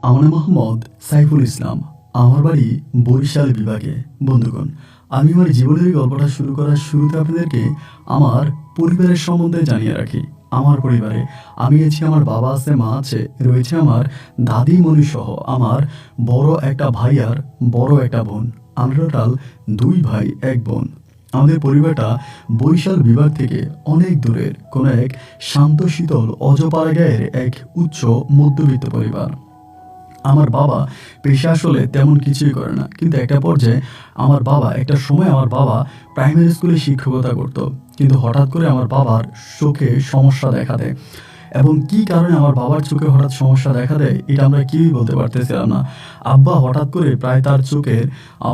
আমার মোহাম্মদ সাইফুল ইসলাম। আমার বাড়ি বরিশাল বিভাগে। বন্ধুগণ, আমি আমার জীবনের এই গল্পটা শুরু করার শুরুতে আপনাদেরকে আমার পরিবারের সম্বন্ধে জানিয়ে রাখি। আমার পরিবারে আমি আছি, আমার বাবা আছে, মা আছে, রয়েছে আমার দাদিমণি সহ আমার বড় একটা ভাই আর বড় একটা বোন। আমরা টোটাল 2 ভাই 1 বোন। আমাদের পরিবারটা বরিশাল বিভাগ থেকে অনেক দূরের কোনো এক শান্তশীতল অজপাড়া গাঁয়ের এক উচ্চ মধ্যবিত্ত পরিবার। আমার বাবা পেশা আসলে তেমন কিছুই করে না, কিন্তু একটা পর্যায়ে একটা সময় আমার বাবা প্রাইমারি স্কুলে শিক্ষকতা করত। কিন্তু হঠাৎ করে আমার বাবার চোখে সমস্যা দেখা দেয়, এবং কি কারণে আমার বাবার চোখে হঠাৎ সমস্যা দেখা দেয় এটা আমরা কেউই বলতে পারতেছিলাম না। আব্বা হঠাৎ করে প্রায় তার চোখের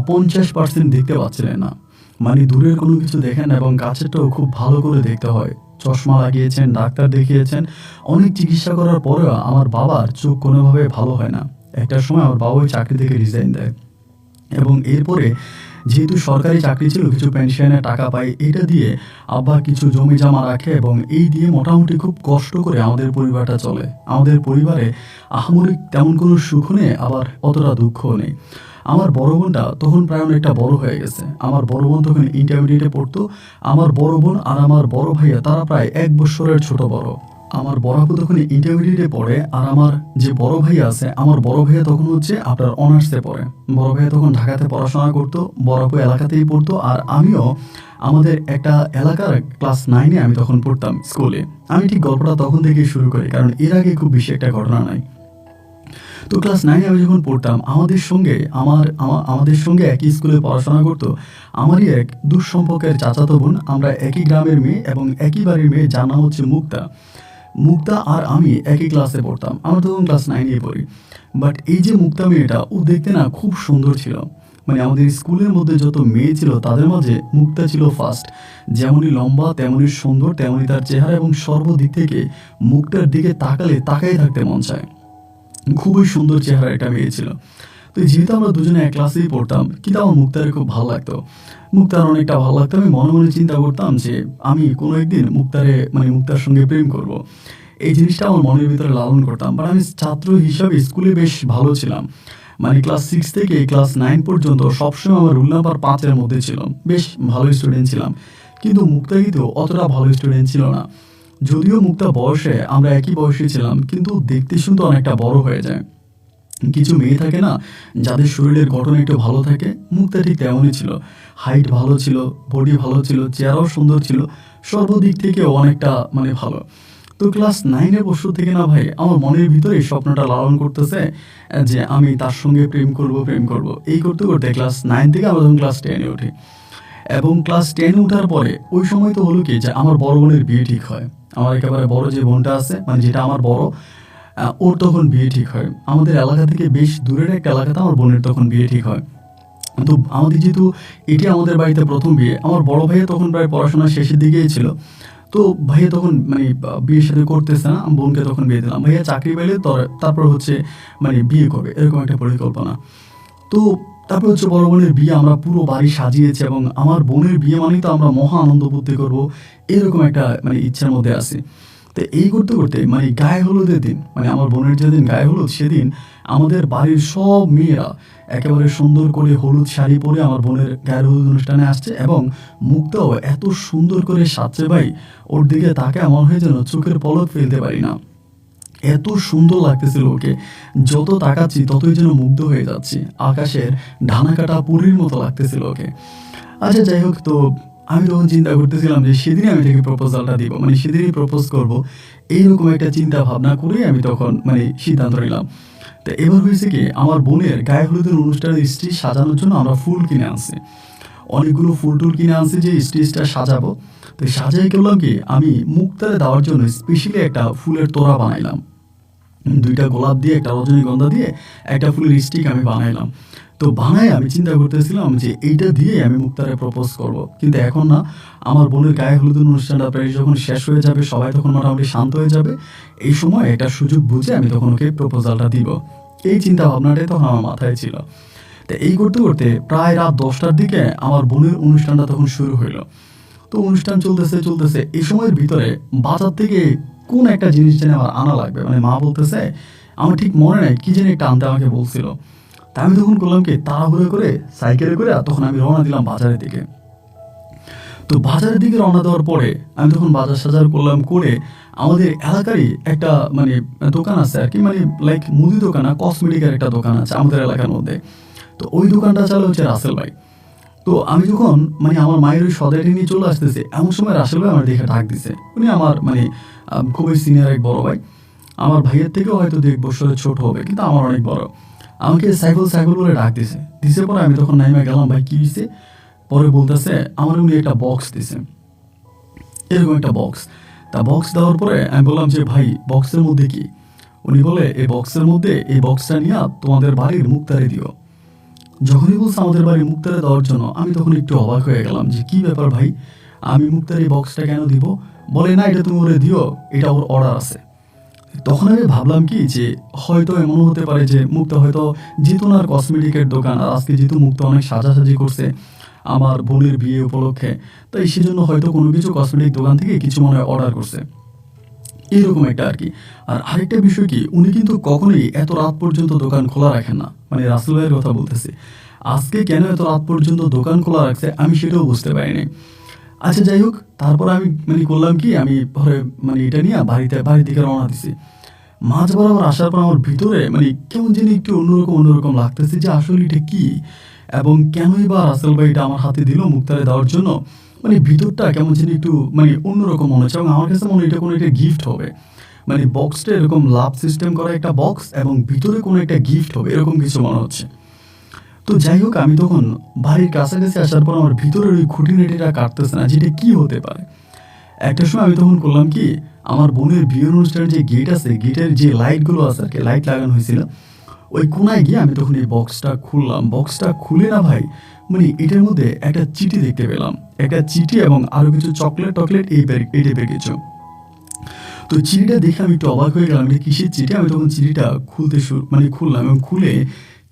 50% দেখতে পাচ্ছিলেন না। মানে দূরের কোনো কিছু দেখেন না, এবং কাছেরটাও খুব ভালো করে দেখতে হয়। চশমা লাগিয়েছেন, ডাক্তার দেখিয়েছেন, অনেক চিকিৎসা করার পরেও আমার বাবার চোখ কোনোভাবে ভালো হয় না। একটা সময় আমার বাবা ওই চাকরি থেকে রিজাইন দেয়, এবং এরপরে যেহেতু সরকারি চাকরি ছিল, কিছু পেনশনের টাকা পায়, এটা দিয়ে আব্বা কিছু জমি জমা রাখে, এবং এই দিয়ে মোটামুটি খুব কষ্ট করে আমাদের পরিবারটা চলে। আমাদের পরিবারে আহামরি তেমন কোনো সুখ নেই, আবার অতটা দুঃখও নেই। আমার বড় বোনটা তখন প্রায় অনেকটা বড় হয়ে গেছে। আমার বড় বোন তখন ইন্টারমিডিয়েটে পড়তো। আমার বড় বোন আর আমার বড় ভাইয়া তারা প্রায় 1 বছরের ছোট বড়। আমার বড় আপু তখন ইন্টারমিডিয়েটে পড়ে, আর আমার যে বড় ভাইয়া আছে, আমার বড় ভাইয়া তখন হচ্ছে আপনার অনার্সে পড়ে। বড় ভাইয়া তখন ঢাকাতে পড়াশোনা করতো, বড় আপু এলাকাতেই পড়তো, আর আমিও আমাদের একটা এলাকার ক্লাস 9-এ আমি তখন পড়তাম স্কুলে। আমি ঠিক গল্পটা তখন থেকেই শুরু করি, কারণ এর আগে খুব বেশি একটা ঘটনা নাই। তো ক্লাস 9-এ আমি যখন পড়তাম, আমাদের সঙ্গে একই স্কুলে পড়াশোনা করতো আমারই এক দূর সম্পর্কের চাচাতো বোন। আমরা একই গ্রামের মেয়ে এবং একই বাড়ির মেয়ে, যার নাম হচ্ছে মুক্তা। মুক্তা আর আমি একই ক্লাসে পড়তাম, আমরা তখন ক্লাস 9-এ পড়ি। বাট এই যে মুক্তা মেয়েটা, ও দেখতে না খুব সুন্দর ছিল। মানে আমাদের স্কুলের মধ্যে যত মেয়ে ছিল তাদের মাঝে মুক্তা ছিল ফার্স্ট। যেমনই লম্বা, তেমনই সুন্দর, তেমনই তার চেহারা, এবং সর্বদিক থেকে মুক্তার দিকে তাকাই থাকতে মন চায়। খুবই সুন্দর চেহারা একটা মেয়ে ছিল। তো যেহেতু আমরা দুজনে এক ক্লাসেই পড়তাম, কিন্তু আমার মুক্তারে খুব ভালো লাগতো। মুক্তার অনেকটা ভালো লাগতো। আমি মনে মনে চিন্তা করতাম যে আমি কোনো একদিন মুক্তার সঙ্গে প্রেম করব। এই জিনিসটা আমার মনের ভিতরে লালন করতাম। বাট আমি ছাত্র হিসাবে স্কুলে বেশ ভালো ছিলাম। মানে ক্লাস 6 থেকে ক্লাস 9 পর্যন্ত সবসময় আমার রুল নাম্বার 5-এর মধ্যে ছিল। বেশ ভালো স্টুডেন্ট ছিলাম। কিন্তু মুক্তা কিন্তু অতটা ভালো স্টুডেন্ট ছিল না। যদিও মুক্তা বয়সে আমরা একই বয়সী ছিলাম, কিন্তু দেখতে শুনতে অনেকটা বড় হয়ে যায়। কিছু মেয়ে থাকে না, যাদের শরীরের গঠন একটু ভালো থাকে, মুক্তা ঠিক তেমনই ছিল। হাইট ভালো ছিল, বডি ভালো ছিল, চেহারাও সুন্দর ছিল, সর্বদিক থেকে অনেকটা ভালো। তো ক্লাস 9-এর বছর থেকে না ভাই, আমার মনের ভিতরে এই স্বপ্নটা লালন করতেছে যে আমি তার সঙ্গে প্রেম করব। এই করতে করতে ক্লাস 9 থেকে আমরা যখন ক্লাস 10-এ উঠি, এবং ক্লাস 10-এ ওঠার পরে ওই সময় তো হলো কি যে আমার বড় বোনের বিয়ে ঠিক হয়। আমার একেবারে বড় যে বোনটা আছে, যেটা আমার বড়, ওর তখন বিয়ে ঠিক হয়। আমাদের এলাকা থেকে বেশ দূরের একটা এলাকাতে আমার বোনের তখন বিয়ে ঠিক হয়। তো আমাদের যেহেতু এটি আমাদের বাড়িতে প্রথম বিয়ে, আমার বড় ভাইয়া তখন প্রায় পড়াশোনার শেষের দিকেই ছিল। তো ভাইয়া তখন বিয়ের সাথে করতেছে না, বোনকে তখন বিয়ে দিলাম। ভাইয়া চাকরি পেলে তারপর হচ্ছে বিয়ে করবে, এরকম একটা পরিকল্পনা। তো তারপর হচ্ছে বড় বোনের বিয়ে, আমরা পুরো বাড়ি সাজিয়েছি, এবং আমার বোনের বিয়ে তো আমরা মহা আনন্দ করতে করবো, এরকম একটা ইচ্ছার মধ্যে আছি। তো এই করতে করতে গায়ে হলুদের দিন, আমার বোনের যেদিন গায়ে হলুদ, সেদিন আমাদের বাড়ির সব মেয়েরা একেবারে সুন্দর করে হলুদ শাড়ি পরে আমার বোনের গায়ের হলুদ অনুষ্ঠানে আসছে, এবং মুক্তাও এত সুন্দর করে সাজছে ভাই, ওর দিকে তাকে আমার হয়ে যেন চোখের পলক ফেলতে পারি না। এত সুন্দর লাগতেছিল ওকে, যত তাকাচ্ছি ততই যেন মুগ্ধ হয়ে যাচ্ছি। আকাশের ডানা কাটা পুরীর মতো লাগতেছিল ওকে। আচ্ছা, যাই হোক, তো আমি তখন চিন্তা করতেছিলাম যে সেদিনই আমি তাকে প্রপোজালটা দিব, সেদিনই প্রপোজ করব। এইরকম একটা চিন্তা ভাবনা করে আমি তখন সিদ্ধান্ত নিলাম। তো এবার হয়েছে কি, আমার বোনের গায়ে হলুদের অনুষ্ঠানের স্টেজ সাজানোর জন্য আমরা ফুল কিনে আনছি, অনেকগুলো ফুল টুল কিনে আনছি যে স্টেজটা সাজাবো। তো সাজাই করলাম কি, আমি মুক্তারে দেওয়ার জন্য স্পেশালি একটা ফুলের তোড়া বানাইলাম। 2টা গোলাপ দিয়ে, একটা রজনীগন্ধা দিয়ে একটা ফুলের স্টিক আমি বানাইলাম। তো বানায় আমি চিন্তা করতেছিলাম যে এইটা দিয়ে আমি মুক্তারে প্রপোজ করব। কিন্তু এখন না, আমার বোনের গায়ে হলুদের অনুষ্ঠানটা প্রায় যখন শেষ হয়ে যাবে, সবাই তখন মোটামুটি শান্ত হয়ে যাবে, এই সময় একটা সুযোগ বুঝে আমি তখন ওকে প্রপোজালটা দিব। এই চিন্তা ভাবনাটাই তখন আমার মাথায় ছিল। তো এই করতে করতে প্রায় রাত 10টার দিকে আমার বোনের অনুষ্ঠানটা তখন শুরু হইলো। তো অনুষ্ঠান চলতেছে, এই সময়ের ভিতরে বাজার থেকে কোন একটা জিনিস যেন আমার আনা লাগবে। মা বলতেছে আমার ঠিক মনে নাই কি জানি একটা আনতে আমাকে বলছিল। তা আমি তখন করলাম কি, তাড়াহুড়ো করে সাইকেলে করে তখন আমি রওনা দিলাম বাজারের দিকে। তো বাজারের দিকে রওনা দেওয়ার পরে আমি তখন বাজার সাজার করলাম, করে আমাদের এলাকারই একটা মানে দোকান আছে আর কি, মানে লাইক মুদি দোকান না, কসমেটিকের একটা দোকান আছে আমাদের এলাকার মধ্যে। তো ওই দোকানটা চালু হচ্ছে রাসেল ভাই। তো আমি যখন মানে আমার মায়ের ওই সদাইটি নিয়ে চলে আসতেছে, এমন সময় রাসেল ভাই আমার দেখে ডাক দিছে। উনি আমার মানে খুবই সিনিয়র এক বড় ভাই, আমার ভাইয়ের থেকেও হয়তো 2 বছরের ছোট হবে, কিন্তু আমার অনেক বড়। আমাকে সাইকেল সাইকেল বলে ডাক দিছে। দিছে পরে আমি তখন নাইমা গেলাম, ভাই কি হয়েছে? পরে বলতেছে আমার উনি একটা বক্স দিছে, এরকম একটা বক্স। তা বক্স দেওয়ার পরে আমি বললাম যে ভাই বক্সের মধ্যে কি? উনি বলে এই বক্সের মধ্যে এই বক্সটা নিয়ে তোমাদের বাড়ির মুক্তারে দিও। যখনই বলছে আমাদের বাড়ির মুক্তারে দেওয়ার জন্য, আমি তখন একটু অবাক হয়ে গেলাম যে কি ব্যাপার ভাই, আমি মুক্তার এই বক্সটা কেন দিব? বলে না, এটা তুমি ওরে দিও, এটা ওর অর্ডার আছে। তখন আমি ভাবলাম কি যে হয়তো এমন হতে পারে যে মুক্তা হয়তো জিতুনার কসমেটিকের দোকান, আর আজকে যেহেতু মুক্তা অনেক সাজাসাজি করছে আমার বোনের বিয়ে উপলক্ষে, তাই সেজন্য হয়তো কোনো কিছু কসমেটিক দোকান থেকে কিছু মনে হয় অর্ডার করছে, এরকম একটা আর কি। আর আরেকটা বিষয় কি, উনি কিন্তু কখনোই এত রাত পর্যন্ত দোকান খোলা রাখেন না, মানে রাসেল ভাইয়ের কথা বলতেছি। আজকে কেন এত রাত পর্যন্ত দোকান খোলা রাখছে আমি সেটাও বুঝতে পারিনি। আচ্ছা যাই হোক, তারপর আমি মানে করলাম কি, আমি পরে মানে এটা নিয়ে বাড়ির দিকে রওনা দিছি। মাঝ বরাবর আসার পর আমার ভিতরে মানে কেমন জানি একটু অন্যরকম লাগতেছে যে আসলে এটা কি, এবং কেনই বা রাসেল ভাই এটা আমার হাতে দিল মুক্তারে দেওয়ার জন্য। মানে ভিতরটা কেমন জানি একটু মানে অন্যরকম মনে হচ্ছে, এবং আমার কাছে মনে হয় এটা কোনো একটা গিফট হবে। মানে বক্সটা এরকম লাভ সিস্টেম করা একটা বক্স, এবং ভিতরে কোনো একটা গিফট হবে এরকম কিছু মনে হচ্ছে। তো যাই হোক, আমি তখন বাড়ির কাছাকাছি আসার পর আমার ভিতরের ওই খুঁটিনাটিটা কাটতেছে না, যেটা কি হতে পারে। একটা সময় আমি তখন করলাম কি, আমার বোনের বিয়ের অনুষ্ঠানের যে গেট আছে, গেটের যে লাইটগুলো আছে আর কি, লাইট লাগানো হয়েছিল, ওই কোনায় গিয়ে আমি তখন এই বক্সটা খুললাম। বক্সটা খুলে না ভাই, মানে এটার মধ্যে একটা চিঠি দেখতে পেলাম, একটা চিঠি এবং আরো কিছু চকলেট টকলেট এই টাইপের কিছু। তো চিঠিটা দেখে আমি একটু অবাক হয়ে গেলাম, এটা কিসের চিঠি? আমি তখন চিঠিটা খুললাম, এবং খুলে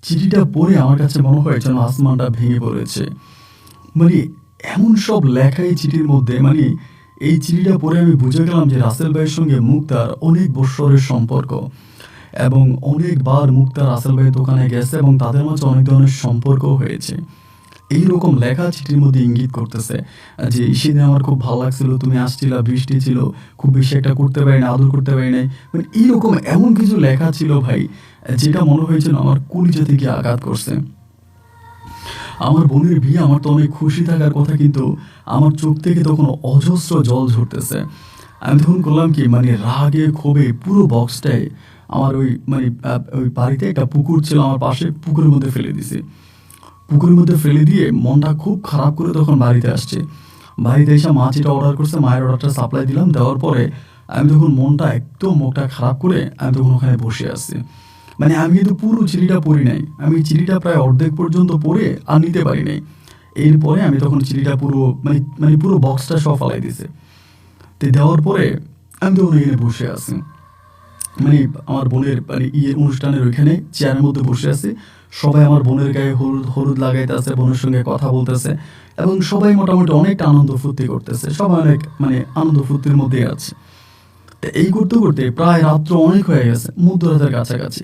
চিঠিটা পড়ে আমার কাছে মনে হয় যেন আসমানটা ভেঙে পড়েছে। মানে এমন সব লেখা এই চিঠির মধ্যে, মানে এই চিঠিটা পড়ে আমি বুঝে গেলাম যে রাসেল ভাইয়ের সঙ্গে মুক্তার অনেক বৎসরের সম্পর্ক, এবং অনেকবার মুক্তা রাসেল ভাইয়ের দোকানে গেছে এবং তাদের মাঝে অনেক ধরনের সম্পর্ক হয়েছে। এইরকম লেখা চিঠির মধ্যে ইঙ্গিত করতেছে যে সেদিন আমার খুব ভালো লাগছিল, তুমি আসছিলা, বৃষ্টি ছিল, খুব বেশি একটা করতে পারি না, আদর করতে পারি নাই, মানে এইরকম এমন কিছু লেখা ছিল ভাই, যেটা মনে হয়েছিল আমার কলিজা থেকে আঘাত করছে। আমার বোনের বিয়ে, আমার তো অনেক খুশি থাকার কথা, কিন্তু আমার চোখ থেকে তখন অজস্র জল ঝরতেছে। আমি তখন করলাম কি, মানে রাগে ক্ষোভে পুরো বক্সটাই আমার ওই মানে ওই বাড়িতে একটা পুকুর ছিল আমার পাশে, পুকুরের মধ্যে ফেলে দিছি। পুকুরের মধ্যে ফেলে দিয়ে মনটা খুব খারাপ করে তখন বাড়িতে আসছে। বাড়িতে এসে মা যেটা অর্ডার করছে, মায়ের অর্ডারটা সাপ্লাই দিলাম, দেওয়ার পরে আমি তখন মনটা একদম মুখটা খারাপ করে আমি তখন ওখানে বসে আসছি। মানে আমি কিন্তু পুরো চিঠিটা পড়ি নাই, আমি চিঠিটা প্রায় অর্ধেক পর্যন্ত পড়ে আর নিতে পারি নাই। এরপরে আমি তখন চিঠিটা পুরো মানে পুরো বক্সটা সব ফালাই দিছে। তো দেওয়ার পরে আমি তখন এখানে বসে আছি, মানে আমার বোনের মানে অনুষ্ঠানের ওইখানে চেয়ারের মধ্যে বসে আছি। সবাই আমার বোনের গায়ে হলুদ হলুদ লাগাইতেছে, বোনের সঙ্গে কথা বলতেছে, এবং সবাই মোটামুটি অনেকটা আনন্দ ফুর্তি করতেছে, সবাই অনেক মানে আনন্দ ফুর্তির মধ্যেই আছে। তো এই করতে করতে প্রায় রাত্র অনেক হয়ে গেছে, মধ্যরাতের কাছাকাছি।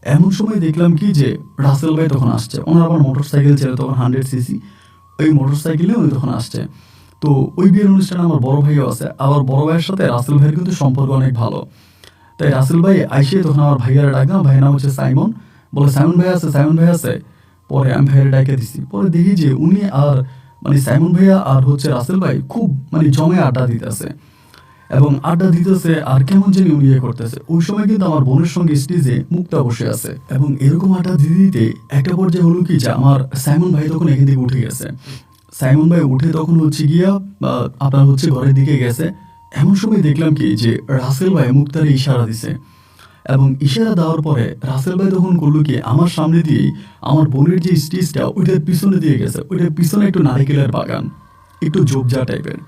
এমন সময় দেখলাম কি যে রাসেল ভাই তখন আসছে, ওনার আবার মোটর সাইকেল ছিল তখন 100cc, ওই মোটর সাইকেলে উনি তখন আসছে। তো ওই বিয়ের অনুষ্ঠানে আমার বড় ভাইও আছে, আবার বড় ভাইয়ের সাথে রাসেল ভাইয়ের কিন্তু সম্পর্ক অনেক ভালো। তাই রাসেল ভাই আইসে তখন আমার ভাইয়ারা ডাকলাম, ভাইয়ের নাম হচ্ছে সাইমন। বলে সাইমন ভাই আছে, সাইমন ভাই আছে। পরে আমি ভাইয়ের ডাকে দিছি, পরে দেখি যে উনি আর মানে সাইমন ভাইয়া আর হচ্ছে রাসেল ভাই খুব মানে জমে আড্ডা দিতেছে, এবং আড্ডা দিতেছে আর কেমন জানি উনি করতেছে। ওই সময় কিন্তু আমার বোনের সঙ্গে স্টেজে মুক্তা বসে আছে, এবং এরকম আড্ডা দিতে দিতে একটা পর্যায়ে হলো কি যে আমার সাইমন ভাই তখন এখান থেকে উঠে গেছে। সাইমন ভাই উঠে তখন হচ্ছে গিয়া আপনার হচ্ছে ঘরের দিকে গেছে। এমন সময় দেখলাম কি যে রাসেল ভাই মুক্তারে ইশারা দিছে, এবং ইশারা দেওয়ার পরে রাসেল ভাই তখন করলো কি, আমার সামনে দিয়ে আমার বোনের যে স্টেজটা ওইটার পিছনে দিয়ে গেছে, ওইটার পিছনে একটু নারিকেলের বাগান, একটু ঝোপঝা টাইপের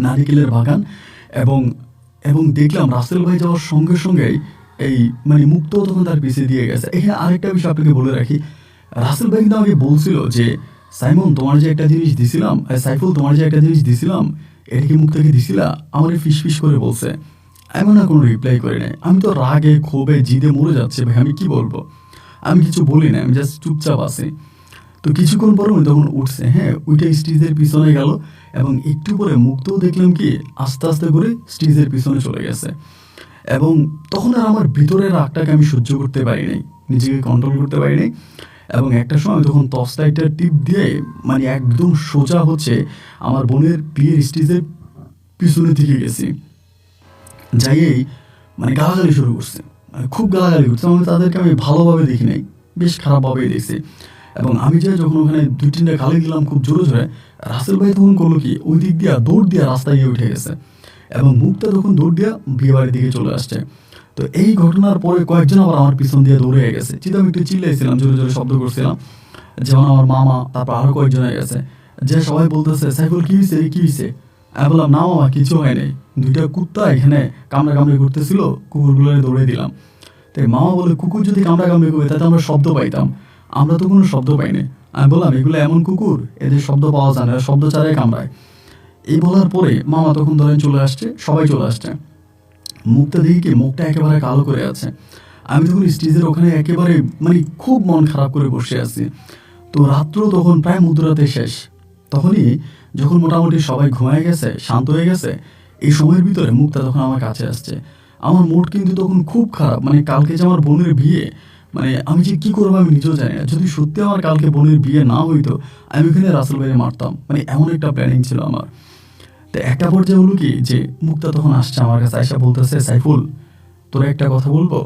নারিকেলের বাগান। এবং এবং দেখলাম রাসেল ভাই যাওয়ার সঙ্গে সঙ্গেই এই মানে মুক্তও তখন তার পিছিয়ে দিয়ে গেছে। এখানে আরেকটা বিষয় আপনাকে বলে রাখি, রাসেল ভাই কিন্তু আমাকে বলছিল যে সাইমন তোমার যে একটা জিনিস দিছিলাম, সাইফুল তোমার যে একটা জিনিস দিছিলাম, এটা কি মুক্তাকে দিছিলা? আমার ফিস ফিস করে বলছে। এমন না কোনো রিপ্লাই করে নাই। আমি তো রাগে ক্ষোভে জিদে মরে যাচ্ছে ভাই, আমি কি বলবো? আমি কিছু বলি না, আমি জাস্ট চুপচাপ আছি। তো কিছুক্ষণ পরে উনি তখন উঠছে, হ্যাঁ, ওইটা স্টেজের পিছনে গেল এবং একটু পরে মুক্তও দেখলাম কি আস্তে আস্তে করে স্টেজের পিছনে চলে গেছে। এবং তখন আর আমার ভিতরের রাগটাকে আমি সহ্য করতে পারি নাই, নিজেকে কন্ট্রোল করতে পারি নাই। এবং একটা সময় তখন টর্চ লাইটের টিপ দিয়ে মানে একদম সোজা হচ্ছে আমার বোনের বিয়ের স্টেজের পিছনে থেকে গেছি। যাইয়েই মানে গালাগালি শুরু করছে, মানে খুব গালাগালি করছে। আমি তাদেরকে আমি ভালোভাবে দেখি নাই, বেশ খারাপভাবেই দেখছি। এবং আমি যে যখন ওখানে 2-3টা গালি দিলাম খুব জোরে জোরে, রাসেল ভাই তখন করলো কি ওই দিক দিয়া দৌড় দিয়া রাস্তায় গিয়ে উঠে গেছে এবং মুখটা তখন দৌড় দিয়া বিয়ে বাড়ির দিকে চলে আসছে। তো এই ঘটনার পরে কয়েকজন আবার আমার পিছন দিয়ে দৌড়ে গেছে। চিন্তা আমি একটু চিল্লাইছিলাম, জোরে জোরে শব্দ করছিলাম, যেমন আমার মামা, তারপর আরও কয়েকজন হয়ে গেছে, যে সবাই বলতেছে সাইফুল কী হয়েছে রে, কী হয়েছে? আমি বললাম না মামা কিছু হয় নাই, 2টা কুত্তা এখানে কামড়াকামড়ি করতেছিল, কুকুরগুলো দৌড়ে দিলাম। তাই মামা বলে কুকুর যদি কামড়াকামড়ি করে তাতে আমরা শব্দ পাইতাম, আমরা তো কোনো শব্দ পাইনি। আমি বললাম এগুলো এমন কুকুর এদের শব্দ পাওয়া যায় না, শব্দ ছাড়াই কামড়ায়। এই বলার পরে মামা তখন ধরেন চলে আসছে, সবাই চলে আসছে। মুখটা দেখি কি মুখটা একেবারে কালো করে আছে। আমি তখন স্টেজের ওখানে একেবারে মানে খুব মন খারাপ করে বসে আছি। তো রাত্র তখন প্রায় মধ্যরাতে শেষ। তখনই যখন মোটামুটি সবাই ঘুমায় গেছে, শান্ত হয়ে গেছে, এই সময়ের ভিতরে মুক্তা তখন আমার কাছে আসছে। আমার মুড কিন্তু তখন খুব খারাপ, মানে কালকে যে আমার বোনের বিয়ে, মানে আমি যে কী করবো আমি নিজেও জানি না। যদি সত্যি আমার কালকে বোনের বিয়ে না হইতো, আমি ওখানে রাসেল ভাইয়ে মারতাম, মানে এমন একটা প্ল্যানিং ছিল আমার। তো একটা পর্যায়ে হলো কি যে মুক্তা তখন আসছে আমার কাছে, আয়সা বলতেছে সাইফুল তোরা একটা কথা বলবো।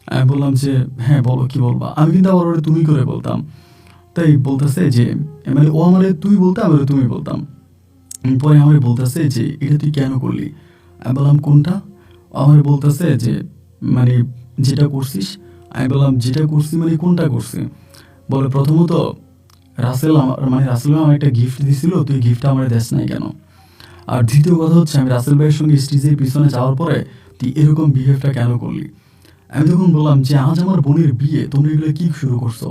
আমি বললাম যে হ্যাঁ বলো, কি বলবা? আমি কিন্তু আবার ওরে তুমি করে বলতাম। তাই বলতেছে যে মানে ও আমারে তুই বলতে, আমি ওরে তুমি বলতাম। পরে আমারে বলতেছে যে এটা তুই কেন করলি? আমি বললাম কোনটা? আমারে বলতেছে যে মানে যেটা করছিস। আমি বললাম যেটা করছি মানে কোনটা করছি? বলে প্রথমত রাসেল আমার মানে রাসেল ভাই আমার একটা গিফট দিছিল, তুই গিফটটা আমার দেশ নাই কেন? আর দ্বিতীয় কথা হচ্ছে আমি রাসেল ভাইয়ের সঙ্গে স্টেজের পিছনে যাওয়ার পরে তুই এরকম বিহেভটা কেন করলি? আমি তখন বললাম যে আজ আমার বোনের বিয়ে, তোমরা এগুলো কী শুরু করছো?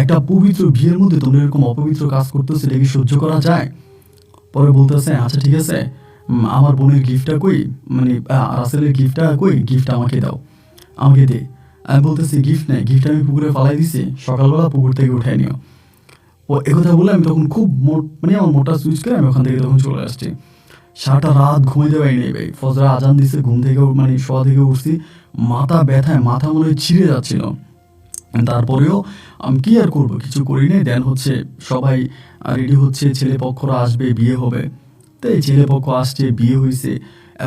একটা পবিত্র বিয়ের মধ্যে তোমরা এরকম অপবিত্র কাজ করতেছো, এটা কি সহ্য করা যায়? পরে বলতেছে আচ্ছা ঠিক আছে, আমার বোনের গিফটটা কই, মানে রাসেলের গিফটটা কই, গিফট আমাকে দাও, আমাকে দে। আমি বলতেছি গিফট নেই, গিফট আমি পুকুরে ফালাই দিছি, সকালবেলা পুকুর থেকে উঠাই নিও। ও একথা বলে আমি তখন খুব মানে আমার মোটা সুইচ করে আমি ওখান থেকে তখন চলে আসছি। সারাটা রাত ঘুমাইতে পারি নাই ভাই, ফজরে আজান দিছে, ঘুম থেকে মানে শোয়া থেকে উঠছি, মাথা ব্যথায় মাথা মনে হয় ছিঁড়ে যাচ্ছিল। তারপরেও আমি কি আর করবো, কিছু করি নাই। দেন হচ্ছে সবাই রেডি হচ্ছে, ছেলে পক্ষরা আসবে, বিয়ে হবে। তাই ছেলে পক্ষ আসছে, বিয়ে হয়েছে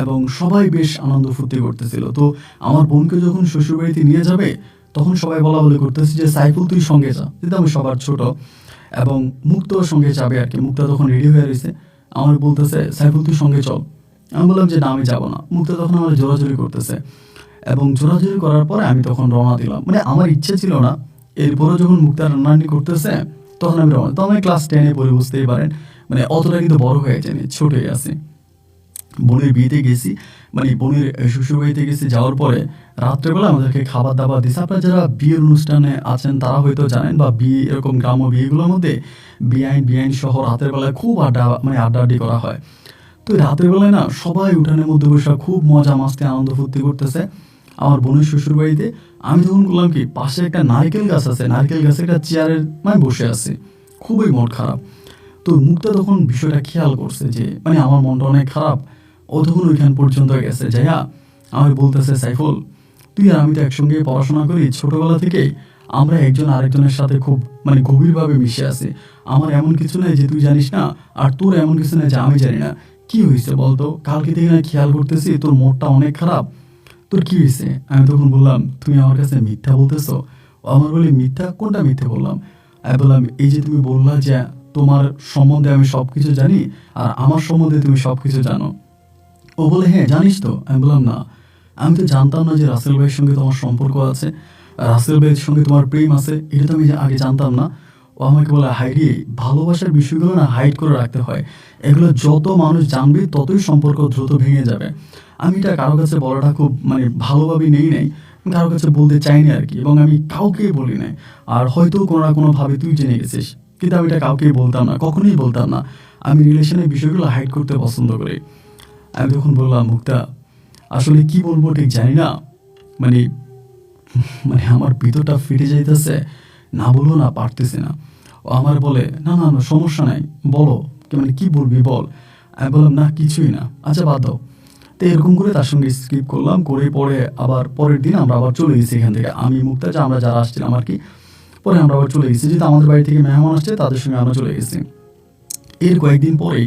এবং সবাই বেশ আনন্দ ফুর্তি করতেছিল। তো আমার বোনকে যখন শ্বশুরবাড়িতে নিয়ে যাবে তখন সবাই বলা বলি করতেছে যে সাইফুল তুই সঙ্গে যা, যেহেতু আমি সবার ছোট, এবং মুক্তর সঙ্গে যাবে আর কি। মুক্তা তখন রেডি হয়ে রয়েছে, আমার বলতেছে সাইফুল তুই সঙ্গে চল। আমি বললাম যে না আমি যাবো না। মুক্তা তখন আমার জোরাজোরি করতেছে এবং জোরাজোরি করার পরে আমি তখন রওনা দিলাম। মানে আমার ইচ্ছে ছিল না, এরপরও যখন মুক্তা রান্নারান্নি করতেছে তখন আমি রওনা। তো আমি ক্লাস 10-এ পড়ে, বুঝতেই পারেন, মানে অতটা কিন্তু বড় হয়ে যায়নি, ছোট হয়ে আছি। বোনের বিয়েতে গেছি, মানে বোনের শ্বশুরবাড়িতে গেছি। যাওয়ার পরে রাত্রেবেলা আমাদেরকে খাবার দাবার দিচ্ছে। আপনারা যারা বিয়ের অনুষ্ঠানে আছেন তারা হয়তো জানেন, বা বিয়ে এরকম গ্রাম্য বিয়েগুলোর মধ্যে বিআইন সহ রাতের বেলায় খুব আড্ডাআড্ডি করা হয়। তো রাতের বেলায় না সবাই উঠানের মধ্যে বসে খুব মজা মাস্তি আনন্দ ফুর্তি করতেছে আমার বোনের শ্বশুরবাড়িতে। আমি তখন বললাম কি পাশে একটা নারকেল গাছ আছে, নারকেল গাছে একটা চেয়ারের মানে বসে আছে, খুবই মন খারাপ। তো মুক্তা তখন বিষয়টা খেয়াল করছে যে মানে আমার মনটা অনেক খারাপ। ও তখন ওইখান পর্যন্ত গেছে, যাইয়া আমার বলতেছে সাইফুল তুই আর আমি তো একসঙ্গে পড়াশোনা করি ছোটবেলা থেকেই, আমরা একজন আরেকজনের সাথে খুব মানে গভীরভাবে মিশে আছি। আমার এমন কিছু নেই যে তুই জানিস না, আর তোর এমন কিছু নেই যে আমি জানি না। কি হয়েছে বলতো? কালকে থেকে না খেয়াল করতেছি তোর মুডটা অনেক খারাপ, তোর কি হয়েছে? আমি তখন বললাম তুমি আমার কাছে মিথ্যা বলতেছো। ও আমার বলে মিথ্যা? কোনটা মিথ্যে বললাম? আমি বললাম এই যে তুমি বললা যে তোমার সম্বন্ধে আমি সব কিছু জানি আর আমার সম্বন্ধে তুমি সব কিছু জানো। ও বলে হ্যাঁ জানিস তো। আমি বললাম না, আমি তো জানতাম না যে রাসেল ভাইয়ের সঙ্গে তোমার সম্পর্ক আছে, রাসেল ভাইয়ের সঙ্গে তোমার প্রেম আছে, এটা তো আমি আগে জানতাম না। ও আমাকে বলে হাইরে, ভালোবাসার বিষয়গুলো না হাইড করে রাখতে হয়, এগুলো যত মানুষ জানবে ততই সম্পর্ক দ্রুত ভেঙে যাবে। আমি এটা কারো কাছে বলাটা খুব মানে ভালোভাবে নেই নাই, কারো কাছে বলতে চাইনি আর কি, এবং আমি কাউকেই বলি নাই। আর হয়তো কোনো না কোনোভাবে তুই জেনে গেছিস, কিন্তু আমি এটা কাউকেই বলতাম না, কখনোই বলতাম না। আমি রিলেশনের বিষয়গুলো হাইড করতে পছন্দ করি। আমি তখন বললাম মুক্তা আসলে কি বলবো ঠিক জানি না। মানে মানে আমার ভিতরটা ফেটে যাইতেছে, না বলবো না পারতেছি না। ও আমার বলে, না না না সমস্যা নাই, বলো মানে কি বলবি বল। আমি বললাম না কিছুই না, আচ্ছা বাদ দাও। তো এরকম করে তার সঙ্গে স্কিপ করলাম, করে পরে আবার পরের দিন আমরা আবার চলে গেছি এখান থেকে, আমি মুক্তা যে আমরা যারা আসছিলাম আর কি। পরে আমরা আবার চলে গেছি, যেহেতু আমাদের বাড়ি থেকে মেহমান আসছে তাদের সঙ্গে আমরা চলে গেছি। এর কয়েকদিন পরেই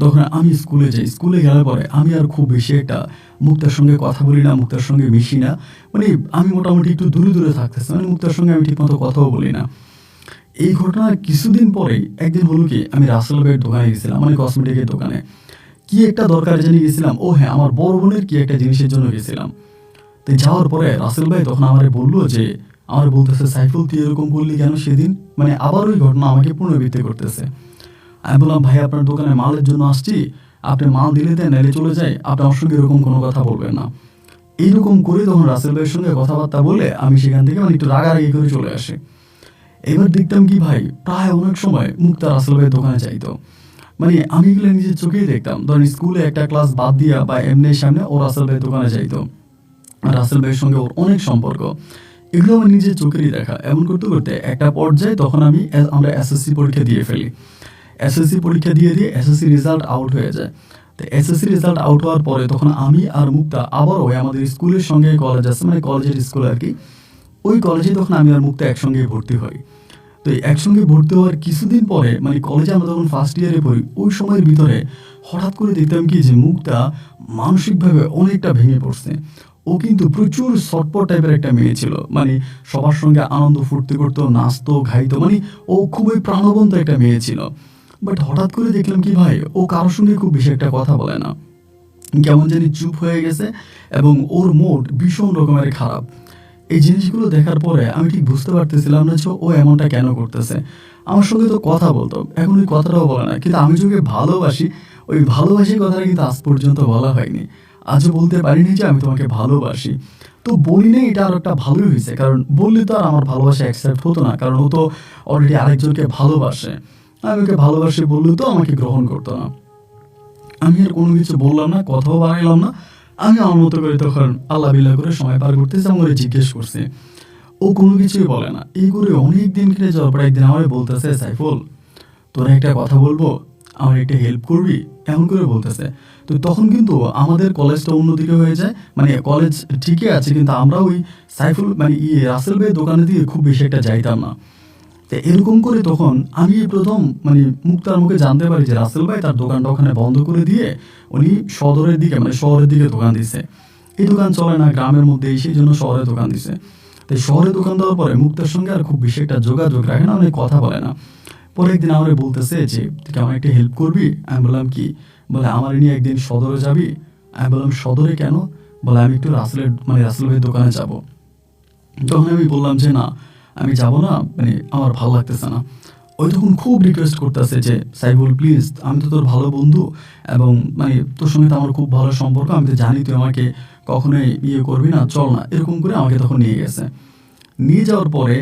তখন আমি স্কুলে যাই, স্কুলে গেলে পরে আমি আর খুব বেশি একটা মুক্তার সঙ্গে কথা বলি না, মুক্তার সঙ্গে মিশি না। মানে আমি মোটামুটি একটু দূরে দূরে থাকতেছি, মানে মুক্তার সঙ্গে আমি ঠিকমতো কথাও বলি না। এই ঘটনার কিছুদিন পরেই একদিন হলো কি, আমি রাসেল ভাইয়ের দোকানে গেছিলাম, মানে কসমেটিকের দোকানে। কি একটা দরকারে জানি গেছিলাম, ও হ্যাঁ আমার বড় বোনের কি একটা জিনিসের জন্য গেছিলাম। তো যাওয়ার পরে রাসেল ভাই তখন আমারে বললো যে, আমার বলতেছে সাইফুল তুই এরকম করলি কেন সেদিন, মানে আবার ওই ঘটনা আমাকে পুনরাবৃত্তি করতেছে। আমি বললাম ভাই আপনার দোকানে মালের জন্য আসছি, আপনি মাল দিলে দেন নাইলে চলে যাই, আপনি আমার সঙ্গে এরকম কোনো কথা বলবেন না। এইরকম করে তখন রাসেল ভাইয়ের সঙ্গে কথাবার্তা বলে আমি সেখান থেকে মানে একটু রাগারাগি করে চলে আসি। এবার দেখতাম কি ভাই, প্রায় অনেক সময় মুক্তা রাসেল ভাইয়ের দোকানে যাইতো। মানে আমি এগুলো নিজের চোখেই দেখতাম, ধরেন স্কুলে একটা ক্লাস বাদ দিয়া বা এমনি সামনে ও রাসেল ভাইয়ের দোকানে যাইতো, রাসেল ভাইয়ের সঙ্গে ওর অনেক সম্পর্ক। এগুলো আমার নিজের চোখেরই দেখা। এমন করতে করতে একটা পর্যায়ে তখন আমরা এসএসসি পরীক্ষা দিয়ে ফেলি। এসএসসি পরীক্ষা দিয়ে এসএসসি রেজাল্ট আউট হয়ে যায়। তো এসএসসি রেজাল্ট আউট হওয়ার পরে তখন আমি আর মুক্তা আবারও আমাদের স্কুলের সঙ্গে কলেজ আছে, মানে কলেজের স্কুল আর কি, ওই কলেজে তখন আমি আর মুক্তা একসঙ্গে ভর্তি হই। তো এই একসঙ্গে ভর্তি হওয়ার কিছুদিন পরে মানে কলেজে আমরা তখন ফার্স্ট ইয়ারে পড়ি, ওই সময়ের ভিতরে হঠাৎ করে দেখতাম কি যে মুক্তা মানসিকভাবে অনেকটা ভেঙে পড়ছে। ও কিন্তু প্রচুর সটপট টাইপের একটা মেয়ে ছিল, মানে সবার সঙ্গে আনন্দ ফুর্তি করতো, নাচতো গাইতো, মানে ও খুবই প্রাণবন্ত একটা মেয়ে ছিল। বাট হঠাৎ করে দেখলাম কি ভাই, ও কারোর সঙ্গে খুব বেশি একটা কথা বলে না, কেমন জানি চুপ হয়ে গেছে, এবং ওর মুড ভীষণ রকমের খারাপ। এই জিনিসগুলো দেখার পরে আমি ঠিক বুঝতে পারতেছিলাম না যে ও এমনটা কেন করতেছে। আমার সঙ্গে তো কথা বলতো, এখন ওই কথাটাও বলে না, কিন্তু আমি যাকে ভালোবাসি ওই ভালোবাসি কথাটা কিন্তু আজ পর্যন্ত বলা হয়নি। আজও বলতে পারিনি যে আমি তোমাকে ভালোবাসি। তো বলি না, এটা আর একটা ভালোই হয়েছে, কারণ বললে তো আর আমার ভালোবাসা অ্যাকসেপ্ট হতো না, কারণ ও তো অলরেডি আরেকজনকে ভালোবাসে। আমি ওকে ভালোবাসি বললে তো আমাকে গ্রহণ করতো না। আমি আর কোনো কিছু বললাম না, কথাও বাড়াইলাম না। আমি আমার মতো করে তখন আল্লাহ বিল্লাহ করে সময় পার করতেছি, আমার জিজ্ঞেস করছি, ও কোনো কিছুই বলে না। এই করে অনেক দিন কেটে যাওয়ার পর একদিন আমার বলতেছে, সাইফুল তোরা একটা কথা বলবো, আমার একটা হেল্প করবি, এমন করে বলতেছে। তো তখন কিন্তু আমাদের কলেজটা অন্যদিকে হয়ে যায়, মানে কলেজ ঠিকই আছে কিন্তু আমরা ওই সাইফুল মানে রাসেল ভাইয়ের দোকানে দিয়ে খুব বেশি একটা যাইতাম না। তো এরকম করে তখন আমি প্রথম মানে মুক্তার মুখে জানতে পারি যে রাসেল ভাই তার দোকানটা ওখানে বন্ধ করে দিয়ে উনি সদরের দিকে মানে শহরের দিকে দোকান দিছে। এই দোকান চলে না গ্রামের মধ্যে, সেই জন্য শহরে দোকান দিছে। তাই শহরে দোকান দেওয়ার পরে মুক্তার সঙ্গে আর খুব বেশি একটা যোগাযোগ রাখে না, অনেক কথা বলে না। পরে একদিন আমার বলতেছে যে তুই আমার একটা হেল্প করবি। আমি বললাম কি, বলে আমার নিয়ে একদিন সদরে যাবি। আমি বললাম সদরে কেন, বলে আমি একটু রাসেল ভাইয়ের দোকানে যাব। তখন আমি বললাম যে না আমি যাব না, মানে আমার ভালো লাগতেছে না। ওই তখন খুব রিকোয়েস্ট করতেছে যে সাইফুল প্লিজ, আমি তো তোর ভালো বন্ধু, এবং মানে তোর সঙ্গে তো আমার খুব ভালো সম্পর্ক, আমি তো জানি তুই আমাকে কখনোই করবি না, চল না, এরকম করে আমাকে তখন নিয়ে গেছে। নিয়ে যাওয়ার পরে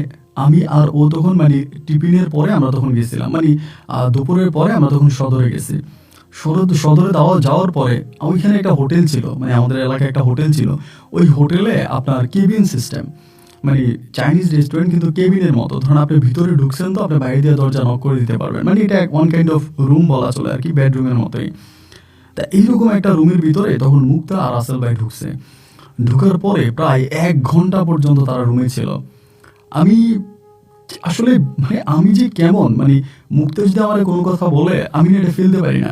আমি আর ও তখন মানে টিফিনের পরে আমরা তখন গেছিলাম, মানে দুপুরের পরে আমরা তখন সদরে গেছি। সদরে যাওয়ার পরে ওইখানে একটা হোটেল ছিল, মানে আমাদের এলাকায় একটা হোটেল ছিল। ওই হোটেলে আপনার কেবিন সিস্টেম, মানে চাইনিজ রেস্টুরেন্ট কিন্তু কেবিনের মতো, ধরুন আপনি ভিতরে ঢুকছেন তো আপনি বাইরে দিয়ে দরজা নক করে দিতে পারবেন, মানে এটা ওয়ান কাইন্ড অফ রুম বলা চলে আর কি, বেডরুমের মতোই। তা এইরকম একটা রুমের ভিতরে তখন মুক্তা আর রাসেল ভাই ঢুকছে। ঢুকার পরে প্রায় 1 ঘন্টা পর্যন্ত তারা রুমে ছিল। আমি আসলে মানে আমি যে কেমন, মানে মুক্তা যদি আমার কোনো কথা বলে আমি না এটা ফেলতে পারি না।